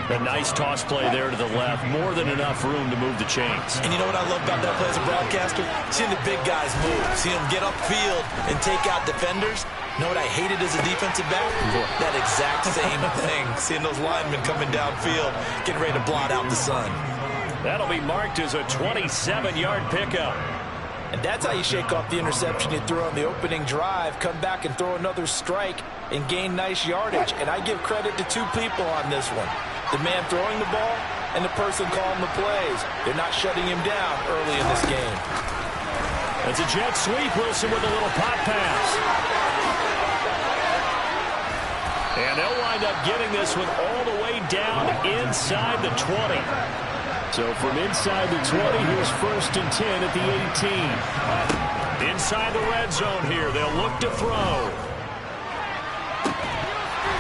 A nice toss play there to the left. More than enough room to move the chains. And you know what I love about that play as a broadcaster? Seeing the big guys move. Seeing them get upfield and take out defenders. You know what I hated as a defensive back? That exact same thing. Seeing those linemen coming downfield, getting ready to blot out the sun. That'll be marked as a 27-yard pickup. And that's how you shake off the interception you threw on the opening drive. Come back and throw another strike and gain nice yardage. And I give credit to two people on this one. The man throwing the ball and the person calling the plays. They're not shutting him down early in this game. It's a jet sweep. Wilson with a little pop pass. And they'll wind up getting this one all the way down inside the 20. So from inside the 20, here's 1st and 10 at the 18. Inside the red zone here. They'll look to throw.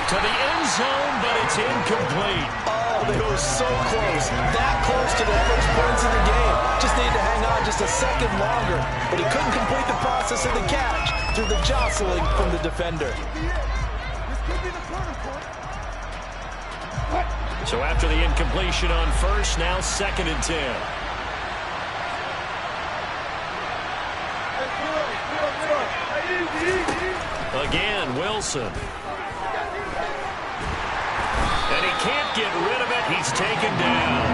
To the end zone, but it's incomplete. Oh, they go so close. That close to the first points of the game. Just needed to hang on just a second longer. But he couldn't complete the process of the catch through the jostling from the defender. So after the incompletion on first, now 2nd and 10. Again, Wilson. And he can't get rid of it. He's taken down.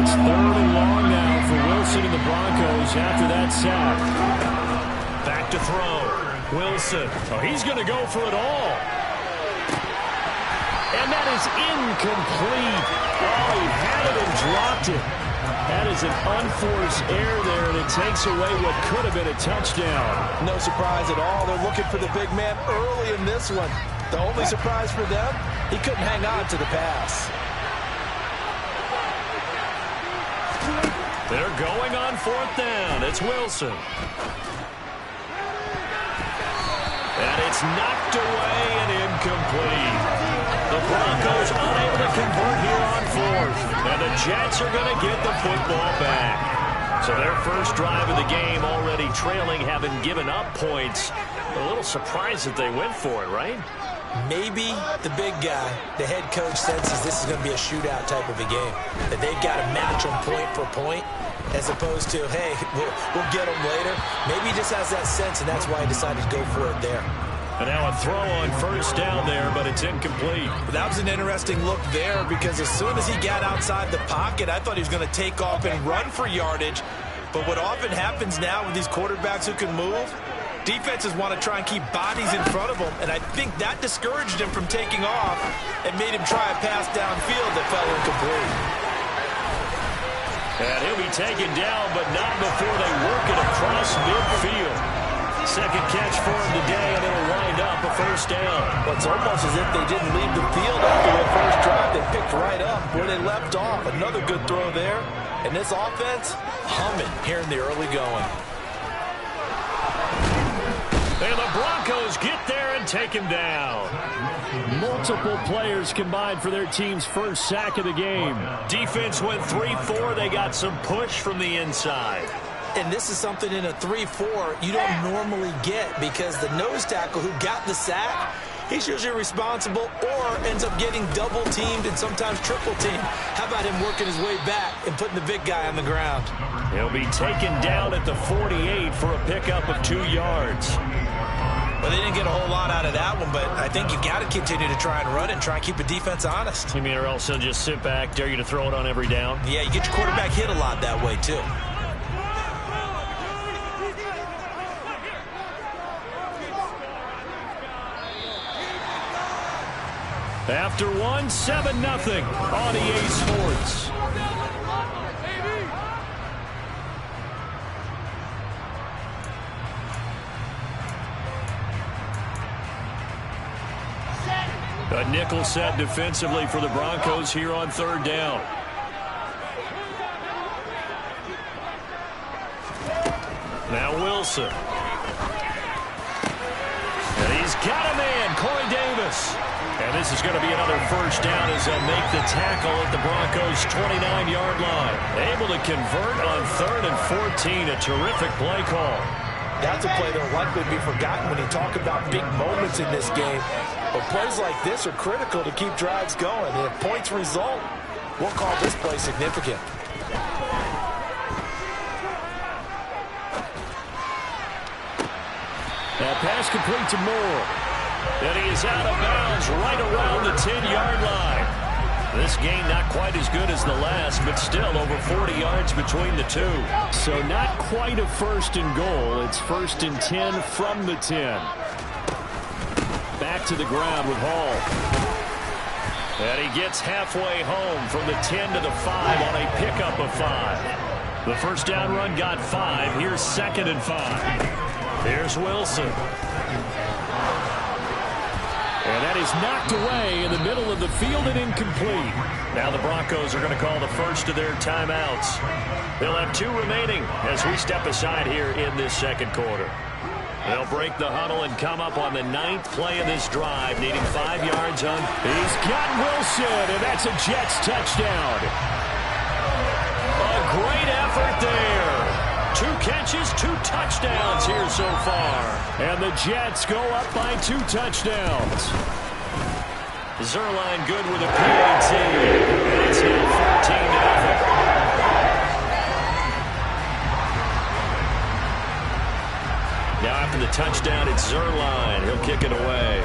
It's 3rd and long now for Wilson and the Broncos after that sack. Back to throw. Wilson. Oh, he's going to go for it all. And that is incomplete. Oh, he had it and dropped it. That is an unforced error there, and it takes away what could have been a touchdown. No surprise at all. They're looking for the big man early in this one. The only surprise for them, he couldn't hang on to the pass. They're going on 4th down. It's Wilson. And it's knocked away and incomplete. The Broncos unable to convert here on 4th, and the Jets are going to get the football back. So their first drive of the game already trailing, having given up points. A little surprised that they went for it, right? Maybe the big guy, the head coach, senses this is going to be a shootout type of a game, that they've got to match them point for point, as opposed to, hey, we'll get them later. Maybe he just has that sense, and that's why he decided to go for it there. And now a throw on first down there, but it's incomplete. That was an interesting look there, because as soon as he got outside the pocket, I thought he was going to take off and run for yardage. But what often happens now with these quarterbacks who can move, defenses want to try and keep bodies in front of them, and I think that discouraged him from taking off and made him try a pass downfield that fell incomplete. And he'll be taken down, but not before they work it across midfield. Second catch for him today, and it'll wind up a first down. Well, it's almost as if they didn't leave the field after their first drive. They picked right up where they left off. Another good throw there. And this offense, humming here in the early going. And the Broncos get there and take him down. Multiple players combined for their team's first sack of the game. Defense went 3-4. They got some push from the inside. And this is something in a 3-4 you don't normally get, because the nose tackle who got the sack, he's usually responsible or ends up getting double teamed and sometimes triple teamed. How about him working his way back and putting the big guy on the ground? He'll be taken down at the 48 for a pickup of 2 yards. Well, they didn't get a whole lot out of that one, but I think you've got to continue to try and run it and try and keep the defense honest. You mean, or else they'll just sit back, dare you to throw it on every down? Yeah, you get your quarterback hit a lot that way, too. After one, 7-0 on EA Sports. A nickel set defensively for the Broncos here on third down. Now Wilson. And he's got a man, Corey Davis. And this is going to be another first down as they'll make the tackle at the Broncos' 29-yard line. Able to convert on 3rd and 14. A terrific play call. That's a play that will likely be forgotten when you talk about big moments in this game. But plays like this are critical to keep drives going. And if points result, we'll call this play significant. That pass complete to Moore. And he is out of bounds right around the 10-yard line. This game not quite as good as the last, but still over 40 yards between the two. So not quite a 1st and goal. It's 1st and 10 from the 10. Back to the ground with Hall. And he gets halfway home from the 10 to the 5 on a pickup of 5. The first down run got 5. Here's 2nd and 5. Here's Wilson. And that is knocked away in the middle of the field and incomplete. Now the Broncos are going to call the first of their timeouts. They'll have 2 remaining as we step aside here in this second quarter. They'll break the huddle and come up on the 9th play of this drive, needing 5 yards on. He's got Wilson, and that's a Jets touchdown. A great effort there. 2 catches, 2 touchdowns here so far. And the Jets go up by 2 touchdowns. Zuerlein good with a PAT. And it's now 14-0. Now after the touchdown, it's Zuerlein. He'll kick it away.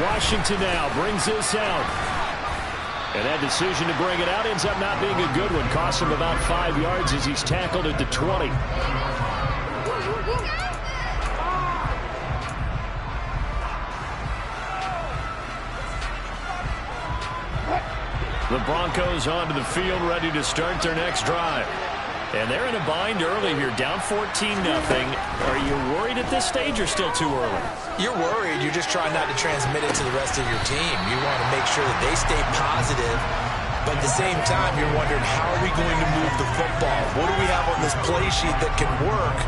Washington now brings this out. And that decision to bring it out ends up not being a good one. Costs him about 5 yards as he's tackled at the 20. The Broncos onto the field, ready to start their next drive. And they're in a bind early here, down 14-0. Are you worried at this stage or still too early? You're worried. You're just trying not to transmit it to the rest of your team. You want to make sure that they stay positive. But at the same time, you're wondering, how are we going to move the football? What do we have on this play sheet that can work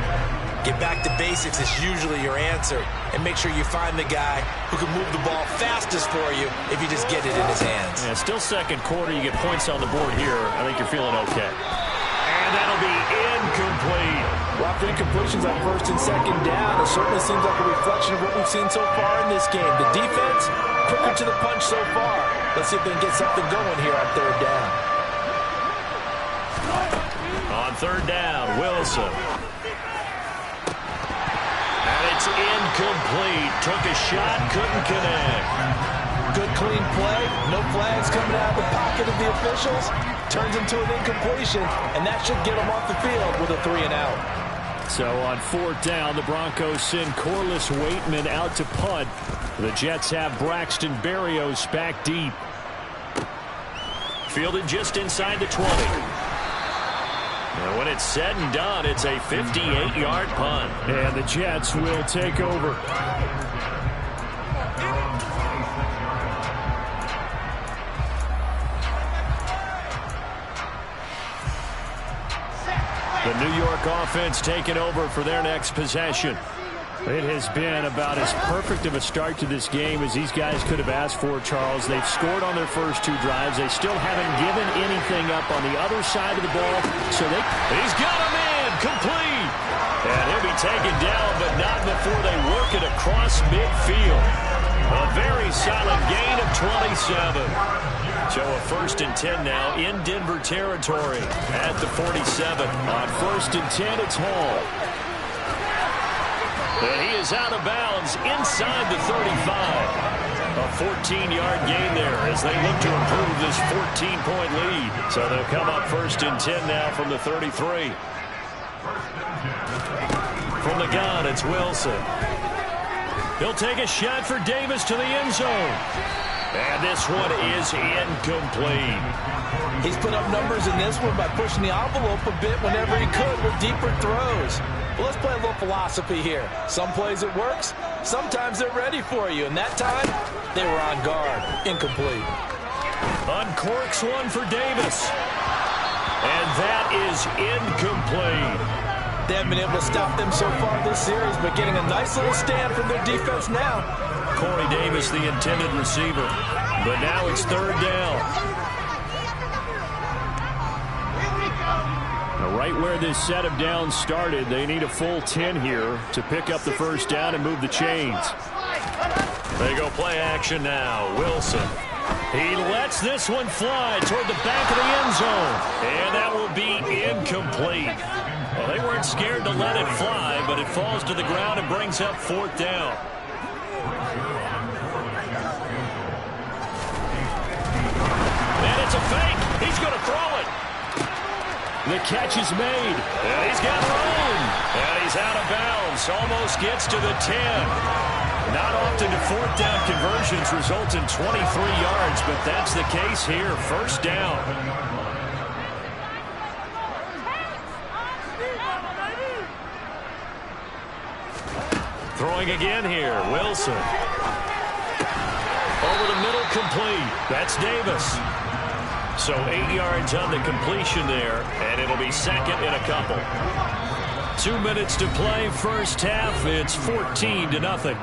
Get back to basics is usually your answer. And make sure you find the guy who can move the ball fastest for you if you just get it in his hands. Yeah, still second quarter. You get points on the board here. I think you're feeling okay. And that'll be incomplete. Rough incompletions on first and second down. It certainly seems like a reflection of what we've seen so far in this game. The defense, quicker to the punch so far. Let's see if they can get something going here on third down. On third down, Wilson. And it's incomplete. Took a shot, couldn't connect. Good clean play. No flags coming out of the pocket of the officials. Turns into an incompletion, and that should get them off the field with a 3-and-out. So on fourth down, the Broncos send Corliss Waitman out to punt. The Jets have Braxton Berrios back deep. Fielded just inside the 20. And when it's said and done, it's a 58-yard punt. And the Jets will take over. The New York offense taking over for their next possession. It has been about as perfect of a start to this game as these guys could have asked for, Charles. They've scored on their first two drives. They still haven't given anything up on the other side of the ball. So he's got a man complete. And he'll be taken down, but not before they work it across midfield. A very solid gain of 27. So a 1st and 10 now in Denver territory at the 47. On 1st and 10, it's Hall. And he is out of bounds inside the 35. A 14-yard gain there as they look to improve this 14-point lead. So they'll come up 1st and 10 now from the 33. From the gun, it's Wilson. He'll take a shot for Davis to the end zone. And this one is incomplete. He's put up numbers in this one by pushing the envelope a bit whenever he could with deeper throws. Well, let's play a little philosophy here. Some plays it works. Sometimes they're ready for you. And that time, they were on guard. Incomplete. Uncorks one for Davis. And that is incomplete. They haven't been able to stop them so far this series, but getting a nice little stand from their defense now. Corey Davis, the intended receiver. But now it's third down. Now, right where this set of downs started, they need a full 10 here to pick up the first down and move the chains. They go play action now. Wilson. He lets this one fly toward the back of the end zone. And that will be incomplete. Well, they weren't scared to let it fly, but it falls to the ground and brings up 4th down. And it's a fake. He's going to throw it. The catch is made. And he's got room. And he's out of bounds. Almost gets to the 10. Not often do 4th down conversions result in 23 yards, but that's the case here. First down. Throwing again here, Wilson. Over the middle, complete. That's Davis. So 8 yards on the completion there, and it'll be second and a couple. 2 minutes to play, first half. It's 14-0.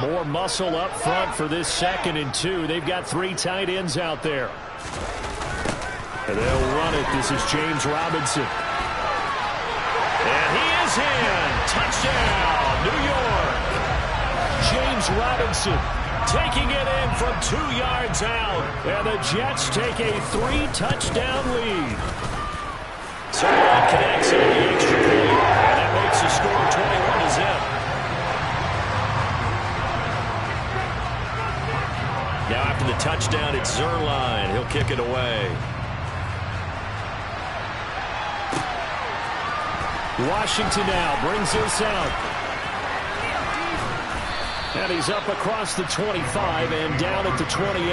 More muscle up front for this 2nd and 2. They've got 3 tight ends out there. And they'll run it. This is James Robinson. And he is in. Touchdown, New York. James Robinson taking it in from 2 yards out. And the Jets take a 3-touchdown lead. So that connects on the extra point. And that makes the score 21-0. Now after the touchdown, it's Zuerlein. He'll kick it away. Washington now brings this out. And he's up across the 25 and down at the 28.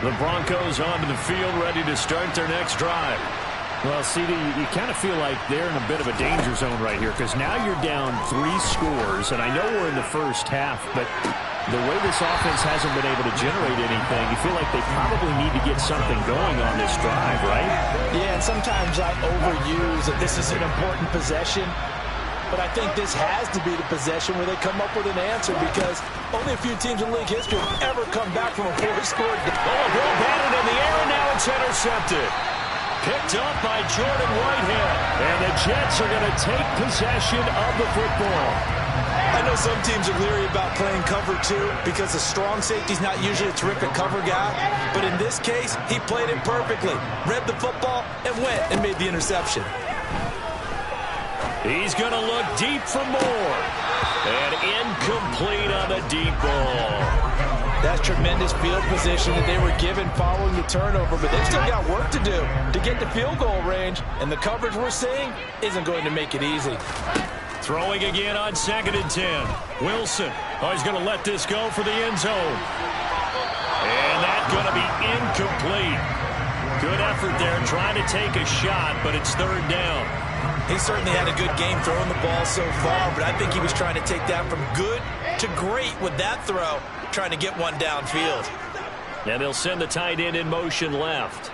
The Broncos onto the field ready to start their next drive. Well, CD, you kind of feel like they're in a bit of a danger zone right here because now you're down 3 scores, and I know we're in the first half, but the way this offense hasn't been able to generate anything, you feel like they probably need to get something going on this drive, right? Yeah, and sometimes I overuse that this is an important possession, but I think this has to be the possession where they come up with an answer because only a few teams in league history have ever come back from a 4-score. Oh, a ball batted in the air, and now it's intercepted. Picked up by Jordan Whitehead. And the Jets are going to take possession of the football. I know some teams are leery about playing cover 2 because a strong safety's not usually a terrific cover guy. But in this case, he played it perfectly. Read the football and went and made the interception. He's going to look deep for more. And incomplete on the deep ball. That's tremendous field position that they were given following the turnover, but they've still got work to do to get to field goal range, and the coverage we're seeing isn't going to make it easy. Throwing again on 2nd and 10. Wilson. Oh, he's going to let this go for the end zone. And that's going to be incomplete. Good effort there trying to take a shot, but it's 3rd down. He certainly had a good game throwing the ball so far, but I think he was trying to take that from good to great with that throw, trying to get one downfield. And they'll send the tight end in motion left.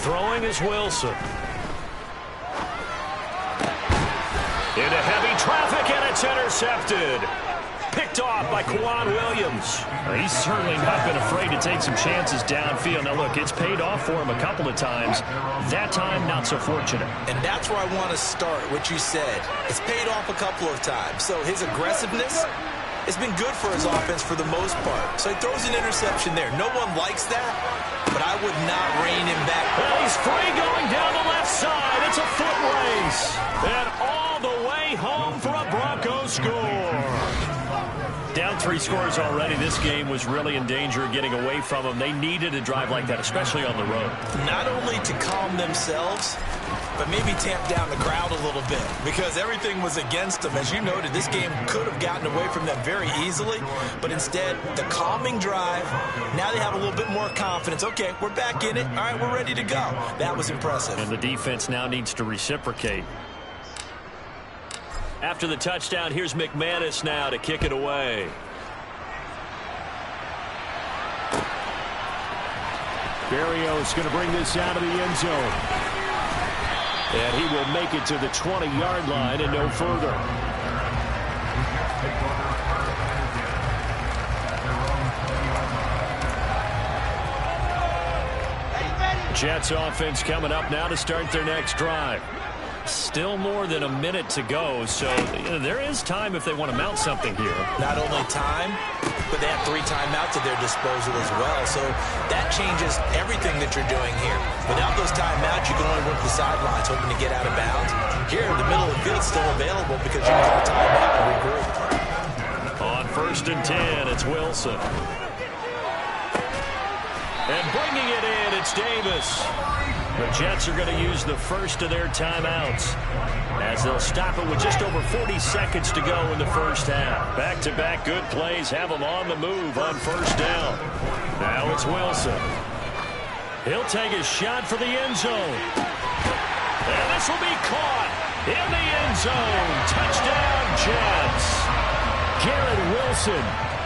Throwing is Wilson. Into heavy traffic, and it's intercepted. Picked off by Kwan Williams. He's certainly not been afraid to take some chances downfield. Now, look, it's paid off for him a couple of times. That time, not so fortunate. And that's where I want to start, what you said. It's paid off a couple of times. So his aggressiveness has been good for his offense for the most part. So he throws an interception there. No one likes that, but I would not rein him back. Well, he's free going down the left side. It's a foot race. And all the way home for a Broncos score. Down 3 scores already. This game was really in danger of getting away from them. They needed a drive like that, especially on the road. Not only to calm themselves, but maybe tamp down the crowd a little bit because everything was against them. As you noted, this game could have gotten away from them very easily, but instead, the calming drive, now they have a little bit more confidence. Okay, we're back in it. All right, we're ready to go. That was impressive. And the defense now needs to reciprocate. After the touchdown, here's McManus now to kick it away. Berrios going to bring this out of the end zone. And he will make it to the 20-yard line and no further. Jets offense coming up now to start their next drive. Still more than a minute to go, so there is time if they want to mount something here. Not only time, but they have 3 timeouts at their disposal as well, so that changes everything that you're doing here. Without those timeouts, you can only work the sidelines, hoping to get out of bounds. Here, the middle of the field is still available because you can call timeout and regroup. On 1st and 10, it's Wilson. And bringing it in, it's Davis. The Jets are going to use the first of their timeouts as they'll stop it with just over 40 seconds to go in the first half. Back-to-back good plays have them on the move on 1st down. Now it's Wilson. He'll take a shot for the end zone. And this will be caught in the end zone. Touchdown, Jets. Garrett Wilson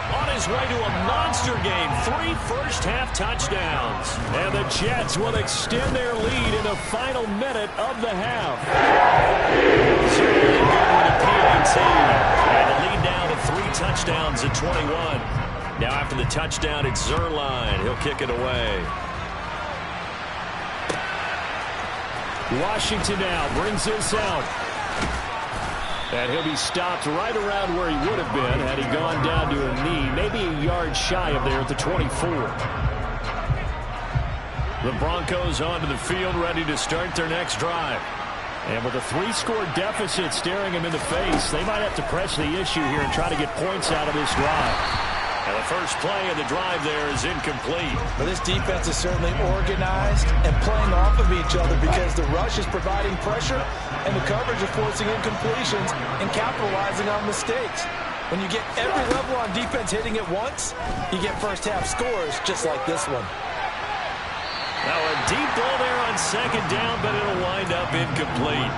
on his way to a monster game. 3 first-half touchdowns. And the Jets will extend their lead in the final minute of the half. So they go with a PAT. And the lead down to 3 touchdowns at 21. Now after the touchdown, it's Zuerlein. He'll kick it away. Washington now brings this out. And he'll be stopped right around where he would have been had he gone down to a knee, maybe a yard shy of there at the 24. The Broncos onto the field, ready to start their next drive. And with a 3-score deficit staring them in the face, they might have to press the issue here and try to get points out of this drive. And the first play of the drive there is incomplete. But this defense is certainly organized and playing off of each other because the rush is providing pressure and the coverage is forcing incompletions and capitalizing on mistakes. When you get every level on defense hitting at once, you get first-half scores just like this one. Now a deep ball there on second down, but it'll wind up incomplete.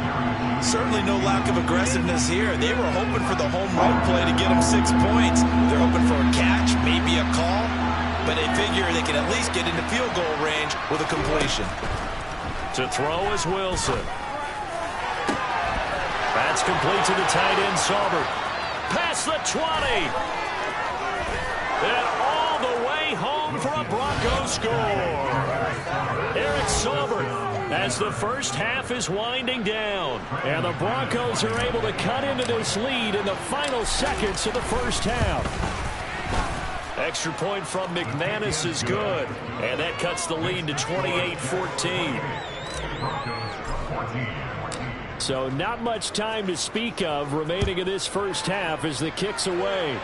Certainly no lack of aggressiveness here. They were hoping for the home run play to get them 6 points. They're hoping for a catch, maybe a call, but they figure they can at least get into field goal range with a completion. To throw is Wilson. That's complete to the tight end, Saubert. Past the 20. And all the way home for a Broncos score. Eric Saubert, as the first half is winding down. And the Broncos are able to cut into this lead in the final seconds of the first half. Extra point from McManus is good. And that cuts the lead to 28-14. So not much time to speak of remaining in this first half as the kick's away.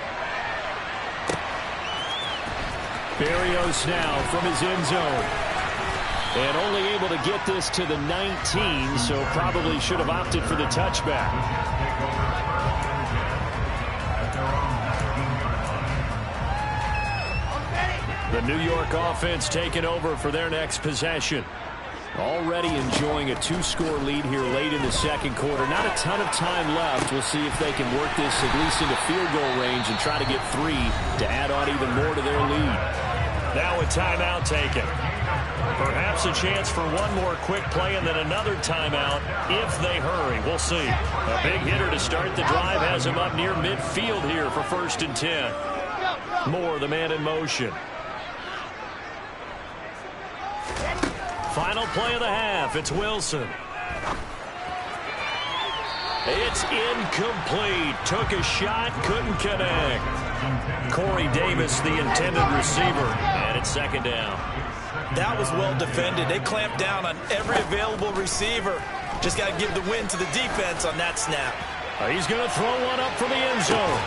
Berrios now from his end zone. And only able to get this to the 19, so probably should have opted for the touchback. The New York offense taking over for their next possession. Already enjoying a 2-score lead here late in the second quarter. Not a ton of time left. We'll see if they can work this at least into field goal range and try to get 3 to add on even more to their lead. Now a timeout taken. Perhaps a chance for one more quick play and then another timeout if they hurry. We'll see. A big hitter to start the drive has him up near midfield here for 1st and 10. Moore, the man in motion. Final play of the half. It's Wilson. It's incomplete. Took a shot, couldn't connect. Corey Davis, the intended receiver, and it's second down. That was well defended. They clamped down on every available receiver. Just got to give the win to the defense on that snap. He's going to throw one up for the end zone.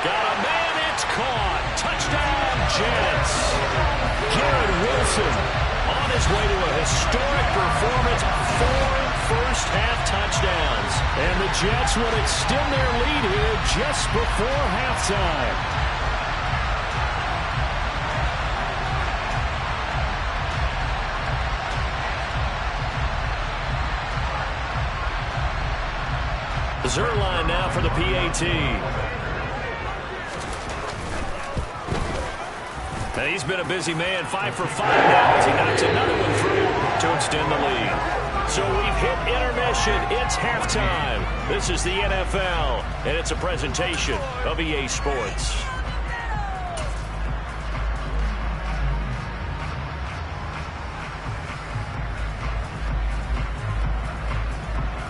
Got a man. It's caught. Touchdown, Jets. Garrett Wilson on his way to a historic performance, 4 first-half touchdowns. And the Jets would extend their lead here just before halftime. Zuerlein now for the PAT. And he's been a busy man, 5 for 5 now as he knocks another one through to extend the lead. So we've hit intermission. It's halftime. This is the NFL, and it's a presentation of EA Sports.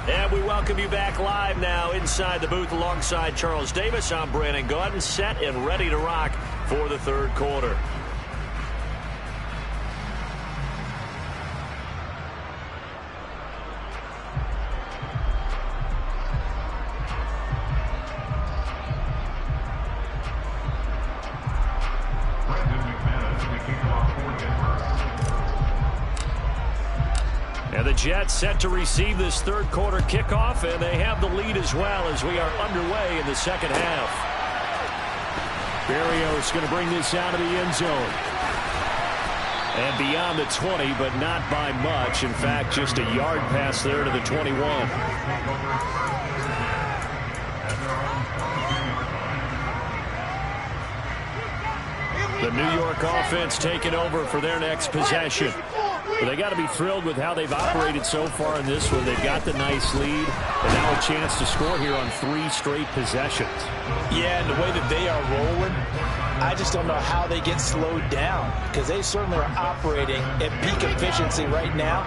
And we welcome you back live now inside the booth alongside Charles Davis. I'm Brandon Gaudin, set and ready to rock for the third quarter. And the Jets set to receive this third quarter kickoff, and they have the lead as well as we are underway in the second half. Berrios going to bring this out of the end zone. And beyond the 20, but not by much. In fact, just a yard pass there to the 21. The New York offense taking over for their next possession. But they got to be thrilled with how they've operated so far in this one. They've got the nice lead, and now a chance to score here on 3 straight possessions. Yeah, and the way that they are rolling, I just don't know how they get slowed down, because they certainly are operating at peak efficiency right now.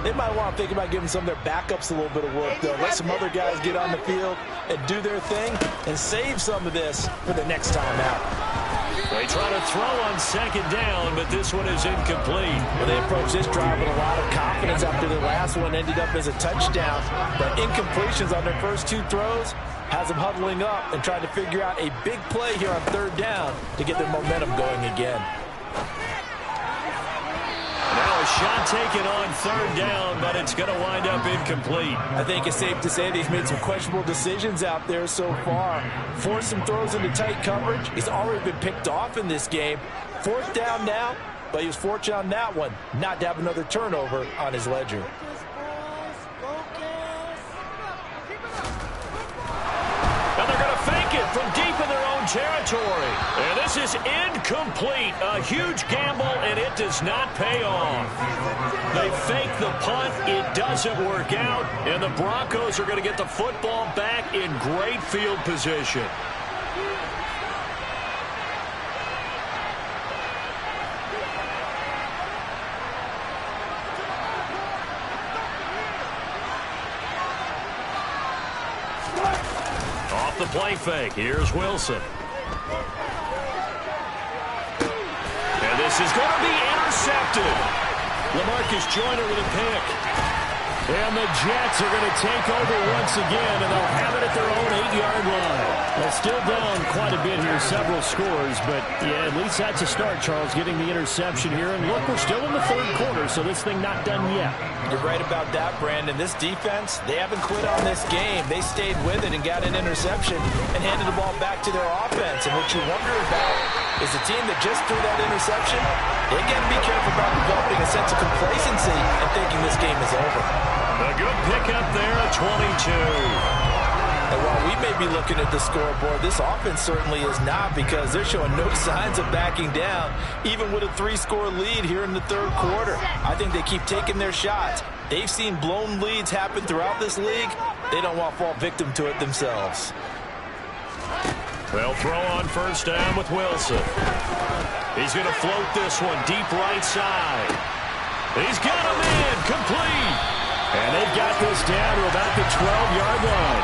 They might want to think about giving some of their backups a little bit of work, though. Let some other guys get on the field and do their thing and save some of this for the next time out. They try to throw on second down, but this one is incomplete. Well, they approached this drive with a lot of confidence after the last one ended up as a touchdown. But incompletions on their first 2 throws has them huddling up and trying to figure out a big play here on third down to get their momentum going again. Now a shot taken on third down, but it's going to wind up incomplete. I think it's safe to say he's made some questionable decisions out there so far. Forced some throws into tight coverage. He's already been picked off in this game. Fourth down now. but he was fortunate on that one not to have another turnover on his ledger. And they're going to fake it from deep in their own territory. And this is incomplete. A huge gamble, and it does not pay off. They fake the punt. It doesn't work out. And the Broncos are going to get the football back in great field position. Off the play fake. Here's Wilson. And this is going to be intercepted. LaMarcus Joyner with a pick. And the Jets are going to take over once again, and they'll have it at their own 8-yard line. They're still down quite a bit here, several scores, but yeah, at least that's a start, Charles, getting the interception here. And look, we're still in the third quarter, so this thing not done yet. You're right about that, Brandon. This defense, they haven't quit on this game. They stayed with it and got an interception and handed the ball back to their offense. And what you wonder about is the team that just threw that interception, they got to be careful about developing a sense of complacency and thinking this game is over. A good pickup there at 22. And while we may be looking at the scoreboard, this offense certainly is not, because they're showing no signs of backing down, even with a 3-score lead here in the third quarter. I think they keep taking their shots. They've seen blown leads happen throughout this league. They don't want to fall victim to it themselves. They'll throw on first down with Wilson. He's going to float this one deep right side. He's got a man complete. And they've got this down to about the 12-yard line.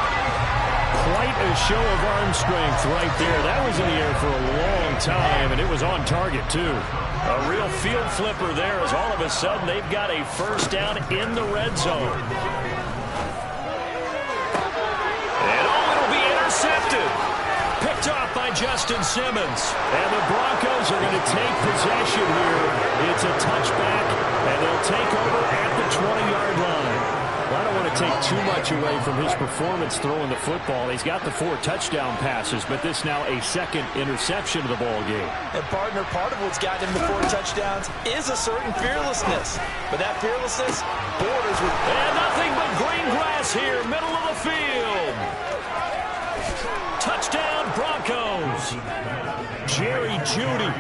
Quite a show of arm strength right there. That was in the air for a long time, and it was on target, too. A real field flipper there, as all of a sudden they've got a first down in the red zone. And it'll be intercepted. Picked off by Justin Simmons. And the Broncos are going to take possession here. It's a touchback, and they'll take over at the 20-yard line. Well, I don't want to take too much away from his performance throwing the football. He's got the 4 touchdown passes, but this now a second interception of the ball game. And partner, part of what's gotten him the 4 touchdowns is a certain fearlessness. But that fearlessness borders with... And nothing but green grass here, middle of the field. Touchdown, Broncos. Jerry Jeudy,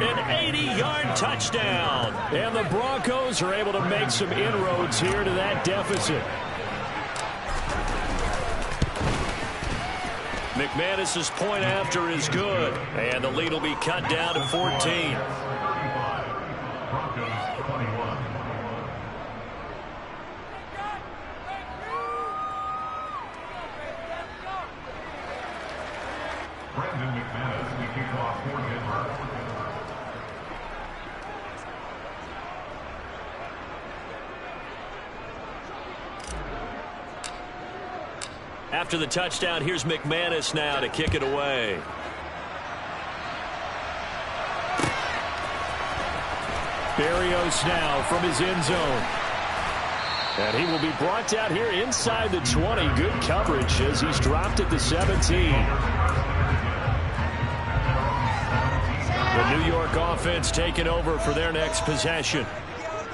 an 80-yard touchdown. And the Broncos are able to make some inroads here to that deficit. McManus's point after is good. And the lead will be cut down to 14. Brandon McManus, the kickoff for Denver. After the touchdown, here's McManus now to kick it away. Berrios now from his end zone. And he will be brought down here inside the 20. Good coverage as he's dropped at the 17. The New York offense taking over for their next possession.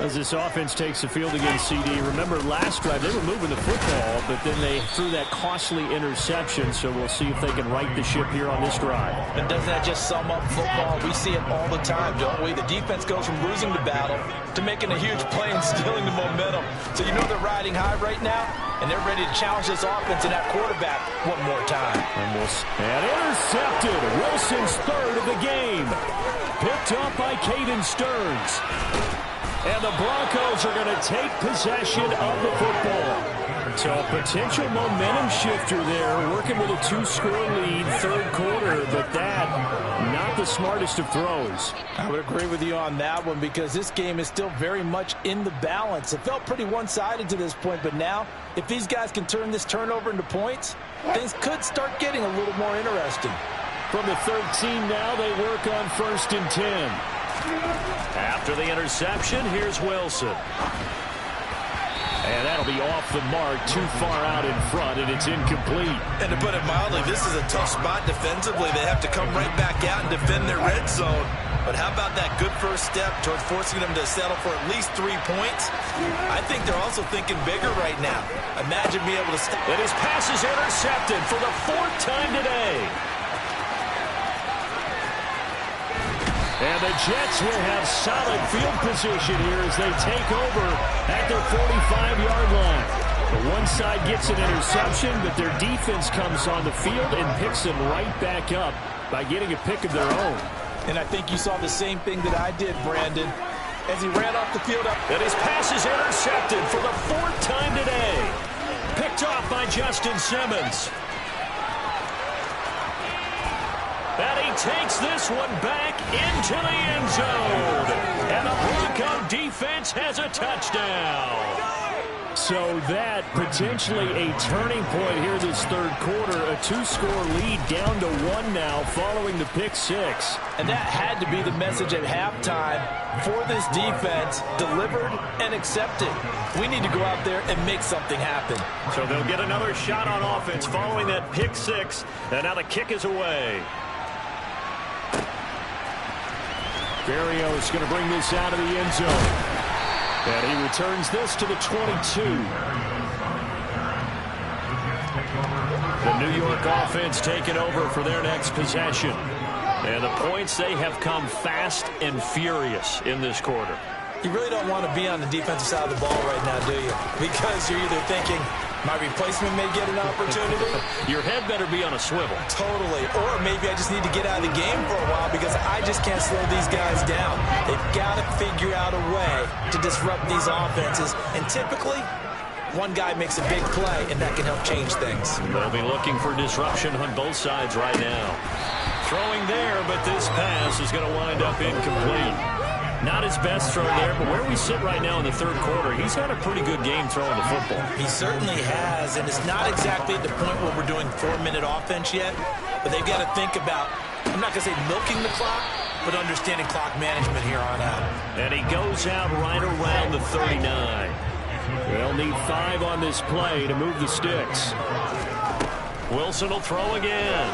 As this offense takes the field against CD. Remember last drive they were moving the football, but then they threw that costly interception, so we'll see if they can right the ship here on this drive. And doesn't that just sum up football? We see it all the time, don't we? The defense goes from losing the battle to making a huge play and stealing the momentum. So you know they're riding high right now, and they're ready to challenge this offense and that quarterback one more time. And intercepted. Wilson's third of the game. Picked up by Caden Stearns. And the Broncos are going to take possession of the football. So a potential momentum shifter there, working with a 2-score lead, third quarter, but that, not the smartest of throws. I would agree with you on that one, because this game is still very much in the balance. It felt pretty one-sided to this point, but now, if these guys can turn this turnover into points, things could start getting a little more interesting. From the 13 now, they work on 1st and 10. After the interception, here's Wilson. And that'll be off the mark, too far out in front, and it's incomplete. And to put it mildly, this is a tough spot defensively. They have to come right back out and defend their red zone. But how about that good first step towards forcing them to settle for at least 3 points? I think they're also thinking bigger right now. Imagine being able to stop. And his pass is intercepted for the 4th time today. And the Jets will have solid field position here as they take over at their 45-yard line. The one side gets an interception, but their defense comes on the field and picks them right back up by getting a pick of their own. And I think you saw the same thing that I did, Brandon, as he ran off the field. And his pass is intercepted for the 4th time today. Picked off by Justin Simmons. And he takes this one back into the end zone. And the Bronco defense has a touchdown. So that potentially a turning point here this third quarter. A 2-score lead down to 1 now following the pick 6. And that had to be the message at halftime for this defense. Delivered and accepted. We need to go out there and make something happen. So they'll get another shot on offense following that pick 6. And now the kick is away. Berrios going to bring this out of the end zone. And he returns this to the 22. The New York offense taking over for their next possession. And the points, they have come fast and furious in this quarter. You really don't want to be on the defensive side of the ball right now, do you? Because you're either thinking, my replacement may get an opportunity. Your head better be on a swivel. Totally. Or maybe I just need to get out of the game for a while because I just can't slow these guys down. They've got to figure out a way to disrupt these offenses. And typically, one guy makes a big play, and that can help change things. They'll be looking for disruption on both sides right now. Throwing there, but this pass is going to wind up incomplete. Not his best throw there, but where we sit right now in the third quarter, he's had a pretty good game throwing the football. He certainly has, and it's not exactly at the point where we're doing 4-minute offense yet, but they've got to think about, I'm not going to say milking the clock, but understanding clock management here on out. And he goes out right around the 39. They'll need 5 on this play to move the sticks. Wilson will throw again.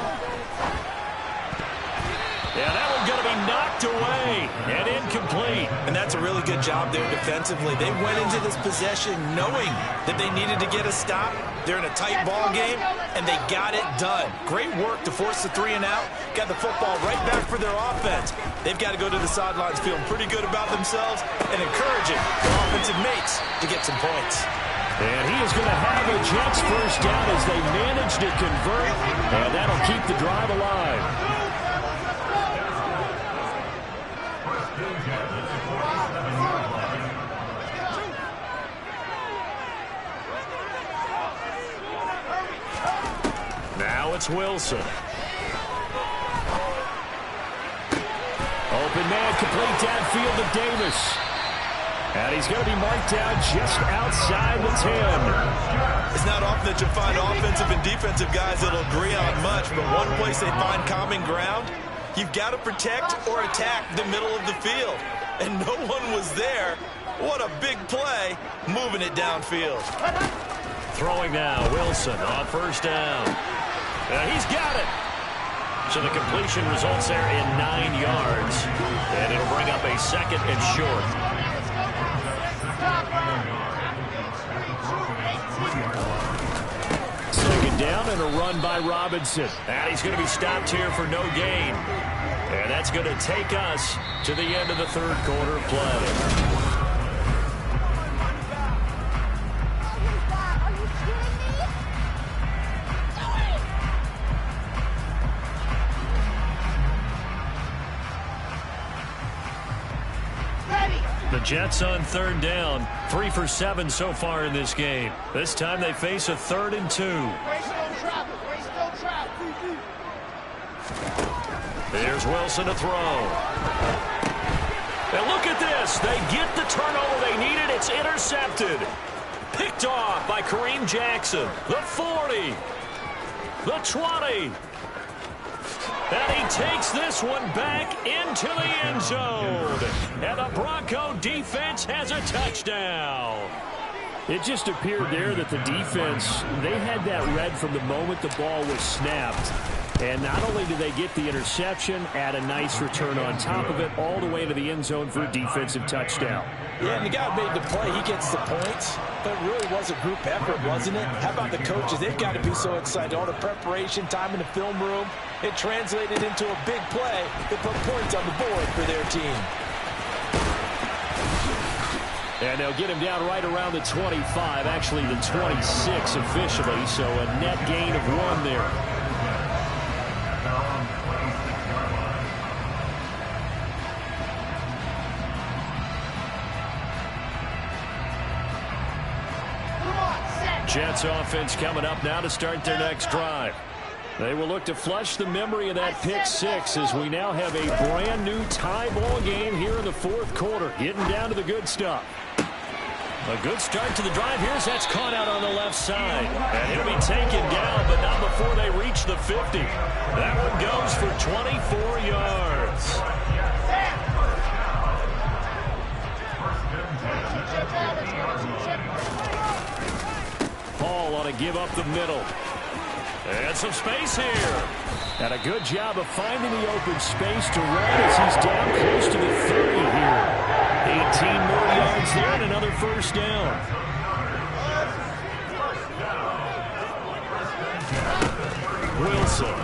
Yeah, that one's going to be knocked away and incomplete. And that's a really good job there defensively. They went into this possession knowing that they needed to get a stop. They're in a tight ball game, and they got it done. Great work to force the 3 and out. Got the football right back for their offense. They've got to go to the sidelines feeling pretty good about themselves and encouraging their offensive mates to get some points. And he is going to have a Jets first down as they manage to convert, and that'll keep the drive alive. Now it's Wilson. Open man, complete downfield to Davis. And he's going to be marked down just outside the 10. It's not often that you'll find offensive and defensive guys that'll agree on much, but one place they find common ground, you've got to protect or attack the middle of the field. And no one was there. What a big play, moving it downfield. Throwing now, Wilson on first down. He's got it. So the completion results there in 9 yards. And it'll bring up a 2nd and short. Second down and a run by Robinson. And he's going to be stopped here for no gain. And that's going to take us to the end of the third quarter play. The Jets on third down, 3 for 7 so far in this game. This time they face a 3rd and 2. Here's Wilson to throw. And look at this. They get the turnover they needed. It's intercepted. Picked off by Kareem Jackson. The 40. The 20. And he takes this one back into the end zone. And the Bronco defense has a touchdown. It just appeared there that the defense, they had that read from the moment the ball was snapped. And not only did they get the interception, add a nice return on top of it, all the way into the end zone for a defensive touchdown. Yeah, and the guy made the play. He gets the points. But it really was a group effort, wasn't it? How about the coaches? They've got to be so excited. All the preparation, time in the film room. It translated into a big play that put points on the board for their team. And they'll get him down right around the 25, actually the 26 officially, so a net gain of 1 there. Jets offense coming up now to start their next drive. They will look to flush the memory of that pick 6 as we now have a brand new tie ball game here in the 4th quarter, getting down to the good stuff. A good start to the drive here as that's caught out on the left side. And he'll be taken down, but not before they reach the 50. That one goes for 24 yards. Hall ought to give up the middle. And some space here. And a good job of finding the open space to run as he's down close to the 30 here. 18 more yards there and another first down. Wilson.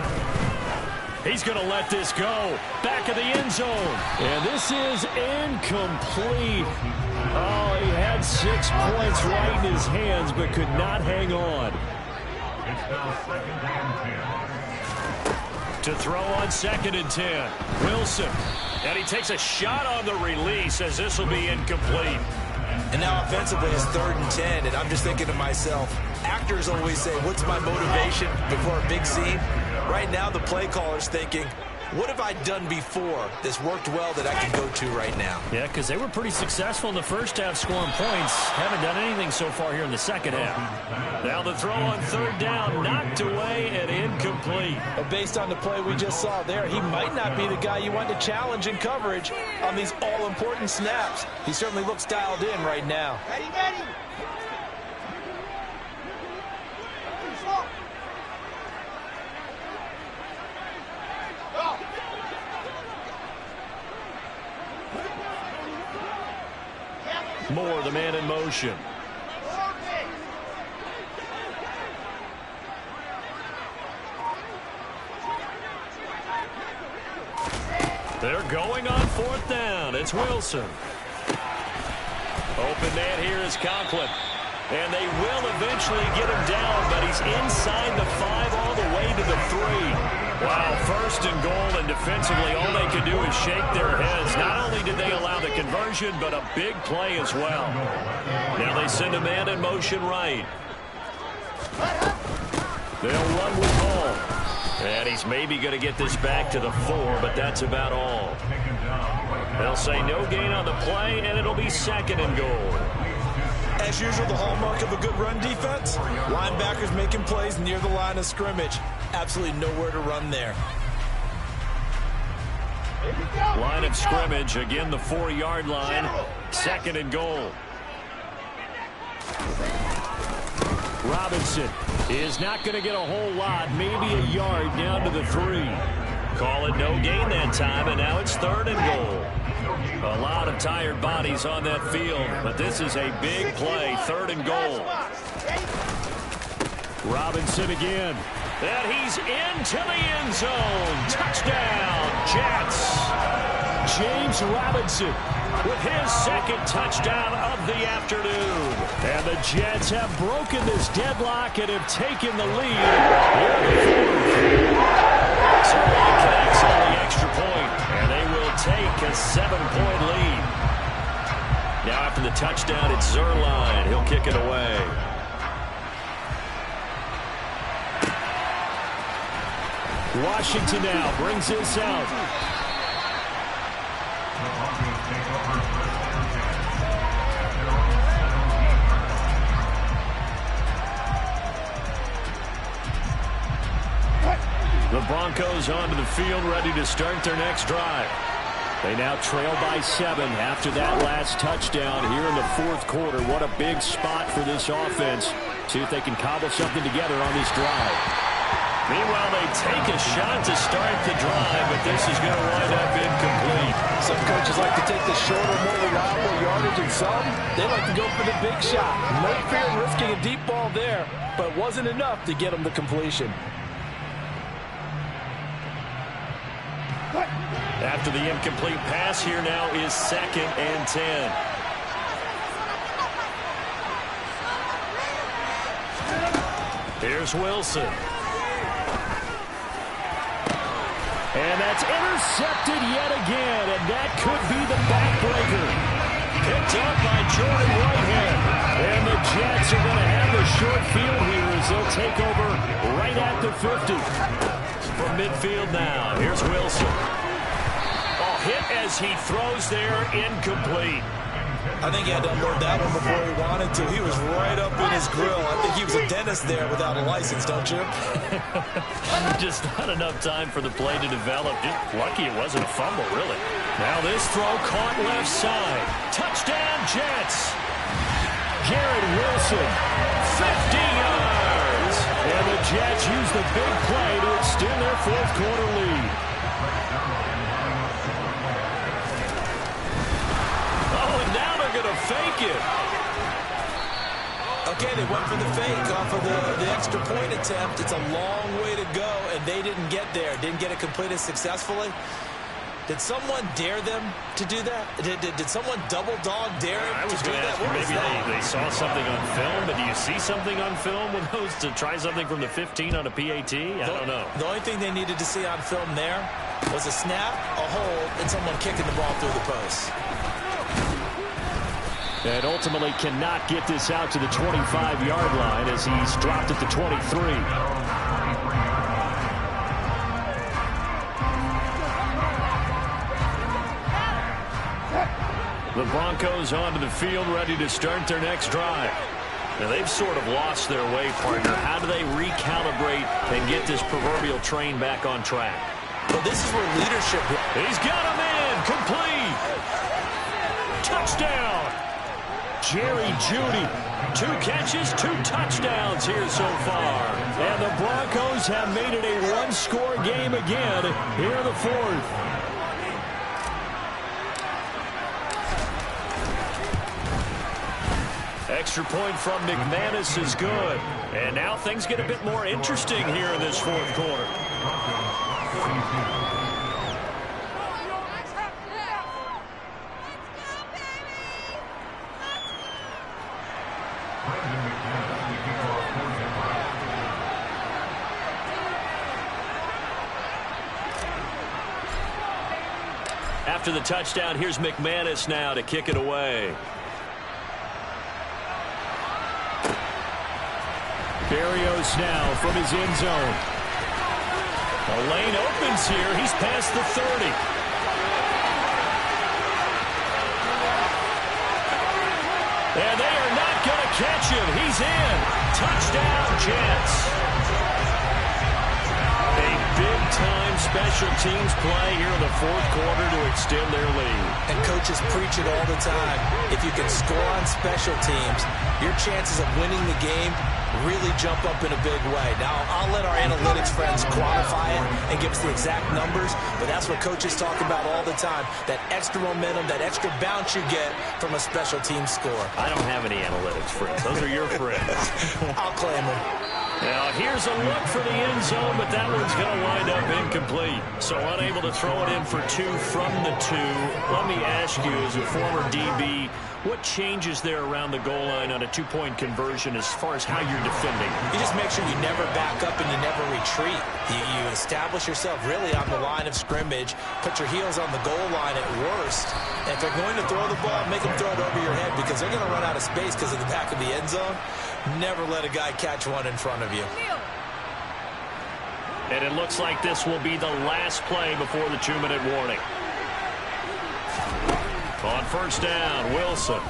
He's going to let this go. Back of the end zone. And this is incomplete. Oh, he had 6 points right in his hands but could not hang on. It's now 2nd and 10. To throw on 2nd and 10. Wilson. And he takes a shot on the release as this will be incomplete. And now offensively it's 3rd and 10, and I'm just thinking to myself, actors always say, what's my motivation before a big scene? Right now the play caller's thinking, what have I done before this worked well that I can go to right now? Yeah, because they were pretty successful in the first half scoring points. Haven't done anything so far here in the second half. Now the throw on 3rd down, knocked away and incomplete. But based on the play we just saw there, he might not be the guy you want to challenge in coverage on these all-important snaps. He certainly looks dialed in right now. Ready, ready. Moore, the man in motion. They're going on 4th down. It's Wilson. Open man here is Conklin. And they will eventually get him down, but he's inside the 5 all the way to the 3. Wow, 1st and goal, and defensively all they could do is shake their heads. Not only did they allow the conversion, but a big play as well. Now they send a man in motion right. They'll run with Hall. And he's maybe going to get this back to the 4, but that's about all. They'll say no gain on the play, and it'll be 2nd and goal. As usual, the hallmark of a good run defense, linebackers making plays near the line of scrimmage. Absolutely nowhere to run there. Line of scrimmage, again the 4-yard line, 2nd and goal. Robinson is not going to get a whole lot, maybe a yard down to the 3. Call it no gain that time, and now it's 3rd and goal. A lot of tired bodies on that field, but this is a big play, 3rd and goal. Robinson again. And he's into the end zone. Touchdown, Jets. James Robinson with his 2nd touchdown of the afternoon. And the Jets have broken this deadlock and have taken the lead. Zerline connects on the extra point, and they will take a 7-point lead. Now after the touchdown, it's Zerline. He'll kick it away. Washington now brings this out. The Broncos onto the field, ready to start their next drive. They now trail by 7 after that last touchdown here in the fourth quarter. What a big spot for this offense. See if they can cobble something together on this drive. Meanwhile, they take a shot to start the drive, but this is going to wind up incomplete. Some coaches like to take the shorter, more reliable yardage, and some, they like to go for the big shot. No fear in risking a deep ball there, but wasn't enough to get them the completion. After the incomplete pass, here now is 2nd and 10. Here's Wilson. And that's intercepted yet again, and that could be the backbreaker. Picked up by Jordan Whitehead. And the Jets are going to have the short field here as they'll take over right at the 50. From midfield now, here's Wilson. Hit as he throws there, incomplete. I think he had to unload that one before he wanted to. He was right up in his grill. I think he was a dentist there without a license, don't you? Just not enough time for the play to develop. Just lucky it wasn't a fumble, really. Now this throw caught left side. Touchdown, Jets. Garrett Wilson, 50 yards. And the Jets use the big play to extend their fourth quarter lead. Going to fake it. Okay, they went for the fake off of the extra point attempt. It's a long way to go, and they didn't get there. Didn't get it completed successfully. Did someone dare them to do that? Did someone double dog dare them to do that? Maybe they saw something on film, but do you see something on film with those to try something from the 15 on a PAT? I don't know. The only thing they needed to see on film there was a snap, a hold, and someone kicking the ball through the post. And ultimately cannot get this out to the 25-yard line as he's dropped at the 23. The Broncos onto the field, ready to start their next drive. Now they've sort of lost their way, partner. How do they recalibrate and get this proverbial train back on track? Well, this is where leadership... He's got him in. Complete. Touchdown. Jerry Jeudy, 2 catches, 2 touchdowns here so far. And the Broncos have made it a one-score game again here in the fourth. Extra point from McManus is good. And now things get a bit more interesting here in this fourth quarter. After the touchdown, here's McManus now to kick it away. Berrios now from his end zone. A lane opens here. He's past the 30. And they are not going to catch him. He's in. Touchdown, Jets. Big-time special teams play here in the fourth quarter to extend their lead. And coaches preach it all the time. If you can score on special teams, your chances of winning the game really jump up in a big way. Now, I'll let our analytics friends quantify it and give us the exact numbers, but that's what coaches talk about all the time, that extra momentum, that extra bounce you get from a special team score. I don't have any analytics friends. Those are your friends. I'll claim them. Now, here's a look for the end zone, but that one's going to wind up incomplete. So unable to throw it in for 2 from the 2. Let me ask you, as a former DB, what changes there around the goal line on a 2-point conversion as far as how you're defending? You just make sure you never back up and you never retreat. You establish yourself really on the line of scrimmage, put your heels on the goal line at worst. And if they're going to throw the ball, make them throw it over your head because they're going to run out of space because of the back of the end zone. Never let a guy catch one in front of you. And it looks like this will be the last play before the 2-minute warning. On first down, Wilson.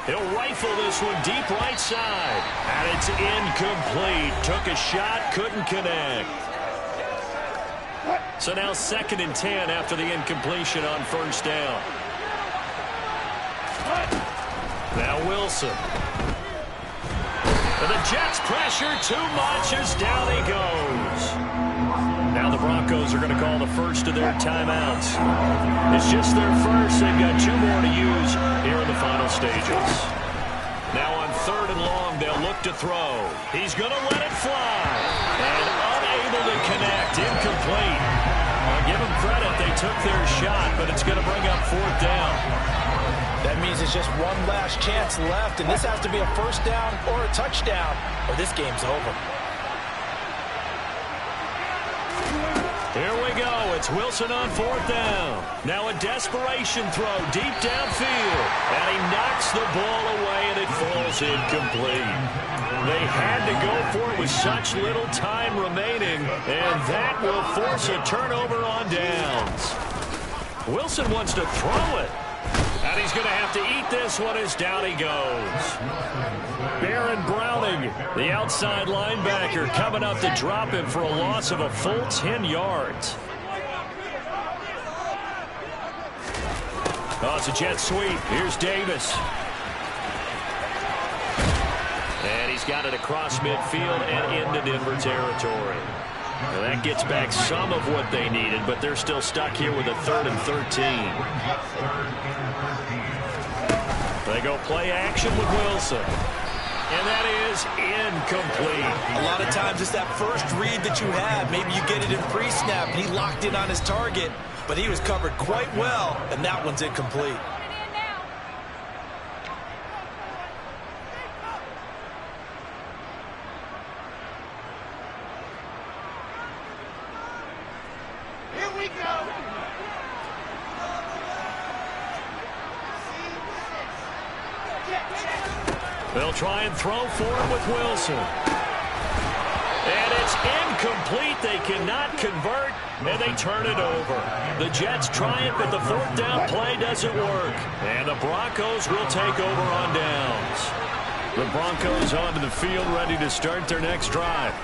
He'll rifle this one deep right side. And it's incomplete. Took a shot, couldn't connect. So now 2nd and 10 after the incompletion on first down. Now Wilson. And the Jets pressure too much as down he goes. Now the Broncos are going to call the first of their timeouts. It's just their first. They've got 2 more to use here in the final stages. Now on 3rd and long, they'll look to throw. He's going to let it fly. And unable to connect. Incomplete. I'll give them credit. They took their shot, but it's going to bring up 4th down. That means it's just one last chance left, and this has to be a first down or a touchdown, or this game's over. Here we go. It's Wilson on 4th down. Now a desperation throw deep downfield. And he knocks the ball away, and it falls incomplete. They had to go for it with such little time remaining, and that will force a turnover on downs. Wilson wants to throw it. And he's going to have to eat this one as down he goes. Baron Browning, the outside linebacker, coming up to drop him for a loss of a full 10 yards. Oh, it's a jet sweep. Here's Davis. And he's got it across midfield and into Denver territory. Now that gets back some of what they needed, but they're still stuck here with a 3rd and 13. They go play action with Wilson. And that is incomplete. A lot of times it's that first read that you have. Maybe you get it in pre-snap, and he locked in on his target, but he was covered quite well, and that one's incomplete. They'll try and throw for him with Wilson. And it's incomplete. They cannot convert, and they turn it over. The Jets try it, but the 4th down play doesn't work. And the Broncos will take over on downs. The Broncos onto the field, ready to start their next drive.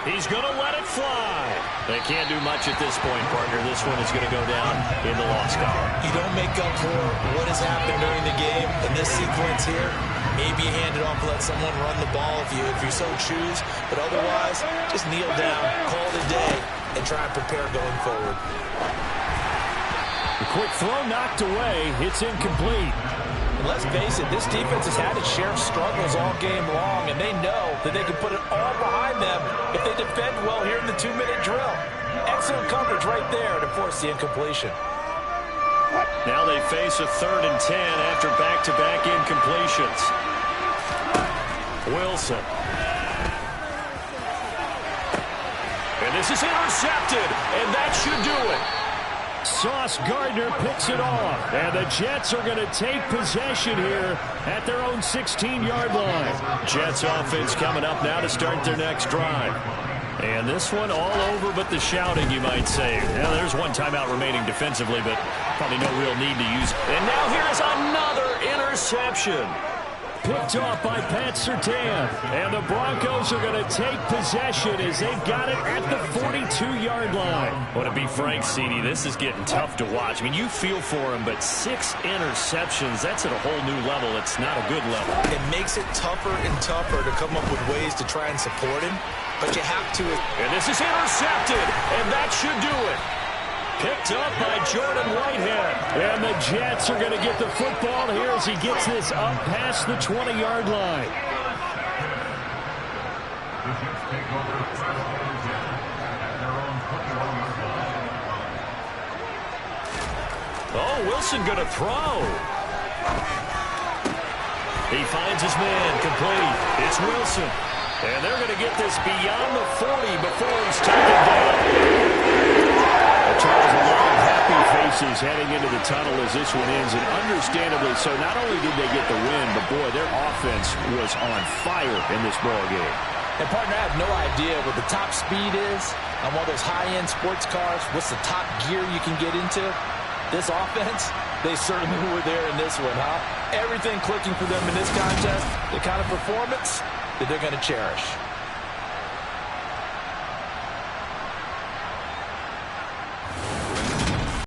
He's going to let it fly. They can't do much at this point, partner. This one is going to go down in the loss column. You don't make up for what has happened during the game in this sequence here. Maybe you hand it off, let someone run the ball if you so choose. But otherwise, just kneel down, call it a day, and try and prepare going forward. The quick throw knocked away. It's incomplete. And let's face it, this defense has had its share of struggles all game long, and they know that they can put it all behind them if they defend well here in the 2-minute drill. Excellent coverage right there to force the incompletion. Now they face a 3rd and 10 after back-to-back incompletions. Wilson. And this is intercepted, and that should do it. Sauce Gardner picks it off, and the Jets are going to take possession here at their own 16-yard line. Jets offense coming up now to start their next drive. And this one all over but the shouting, you might say. Now, there's one timeout remaining defensively, but probably no real need to use. And now here's another interception. Picked off by Pat Surtain. And the Broncos are going to take possession as they've got it at the 42-yard line. Well, to be frank, CD, this is getting tough to watch. I mean, you feel for him, but 6 interceptions, that's at a whole new level. It's not a good level. It makes it tougher and tougher to come up with ways to try and support him, but you have to. And this is intercepted, and that should do it. Picked up by Jordan Whitehead. And the Jets are going to get the football here as he gets this up past the 20-yard line. Oh, Wilson going to throw. He finds his man, complete. It's Wilson. And they're going to get this beyond the 40 before he's taken down. Charles, a lot of happy faces heading into the tunnel as this one ends, and understandably so. Not only did they get the win, but boy, their offense was on fire in this ball game. And partner, I have no idea what the top speed is on one of those high-end sports cars. What's the top gear you can get into? This offense, they certainly were there in this one, huh? Everything clicking for them in this contest, the kind of performance that they're going to cherish.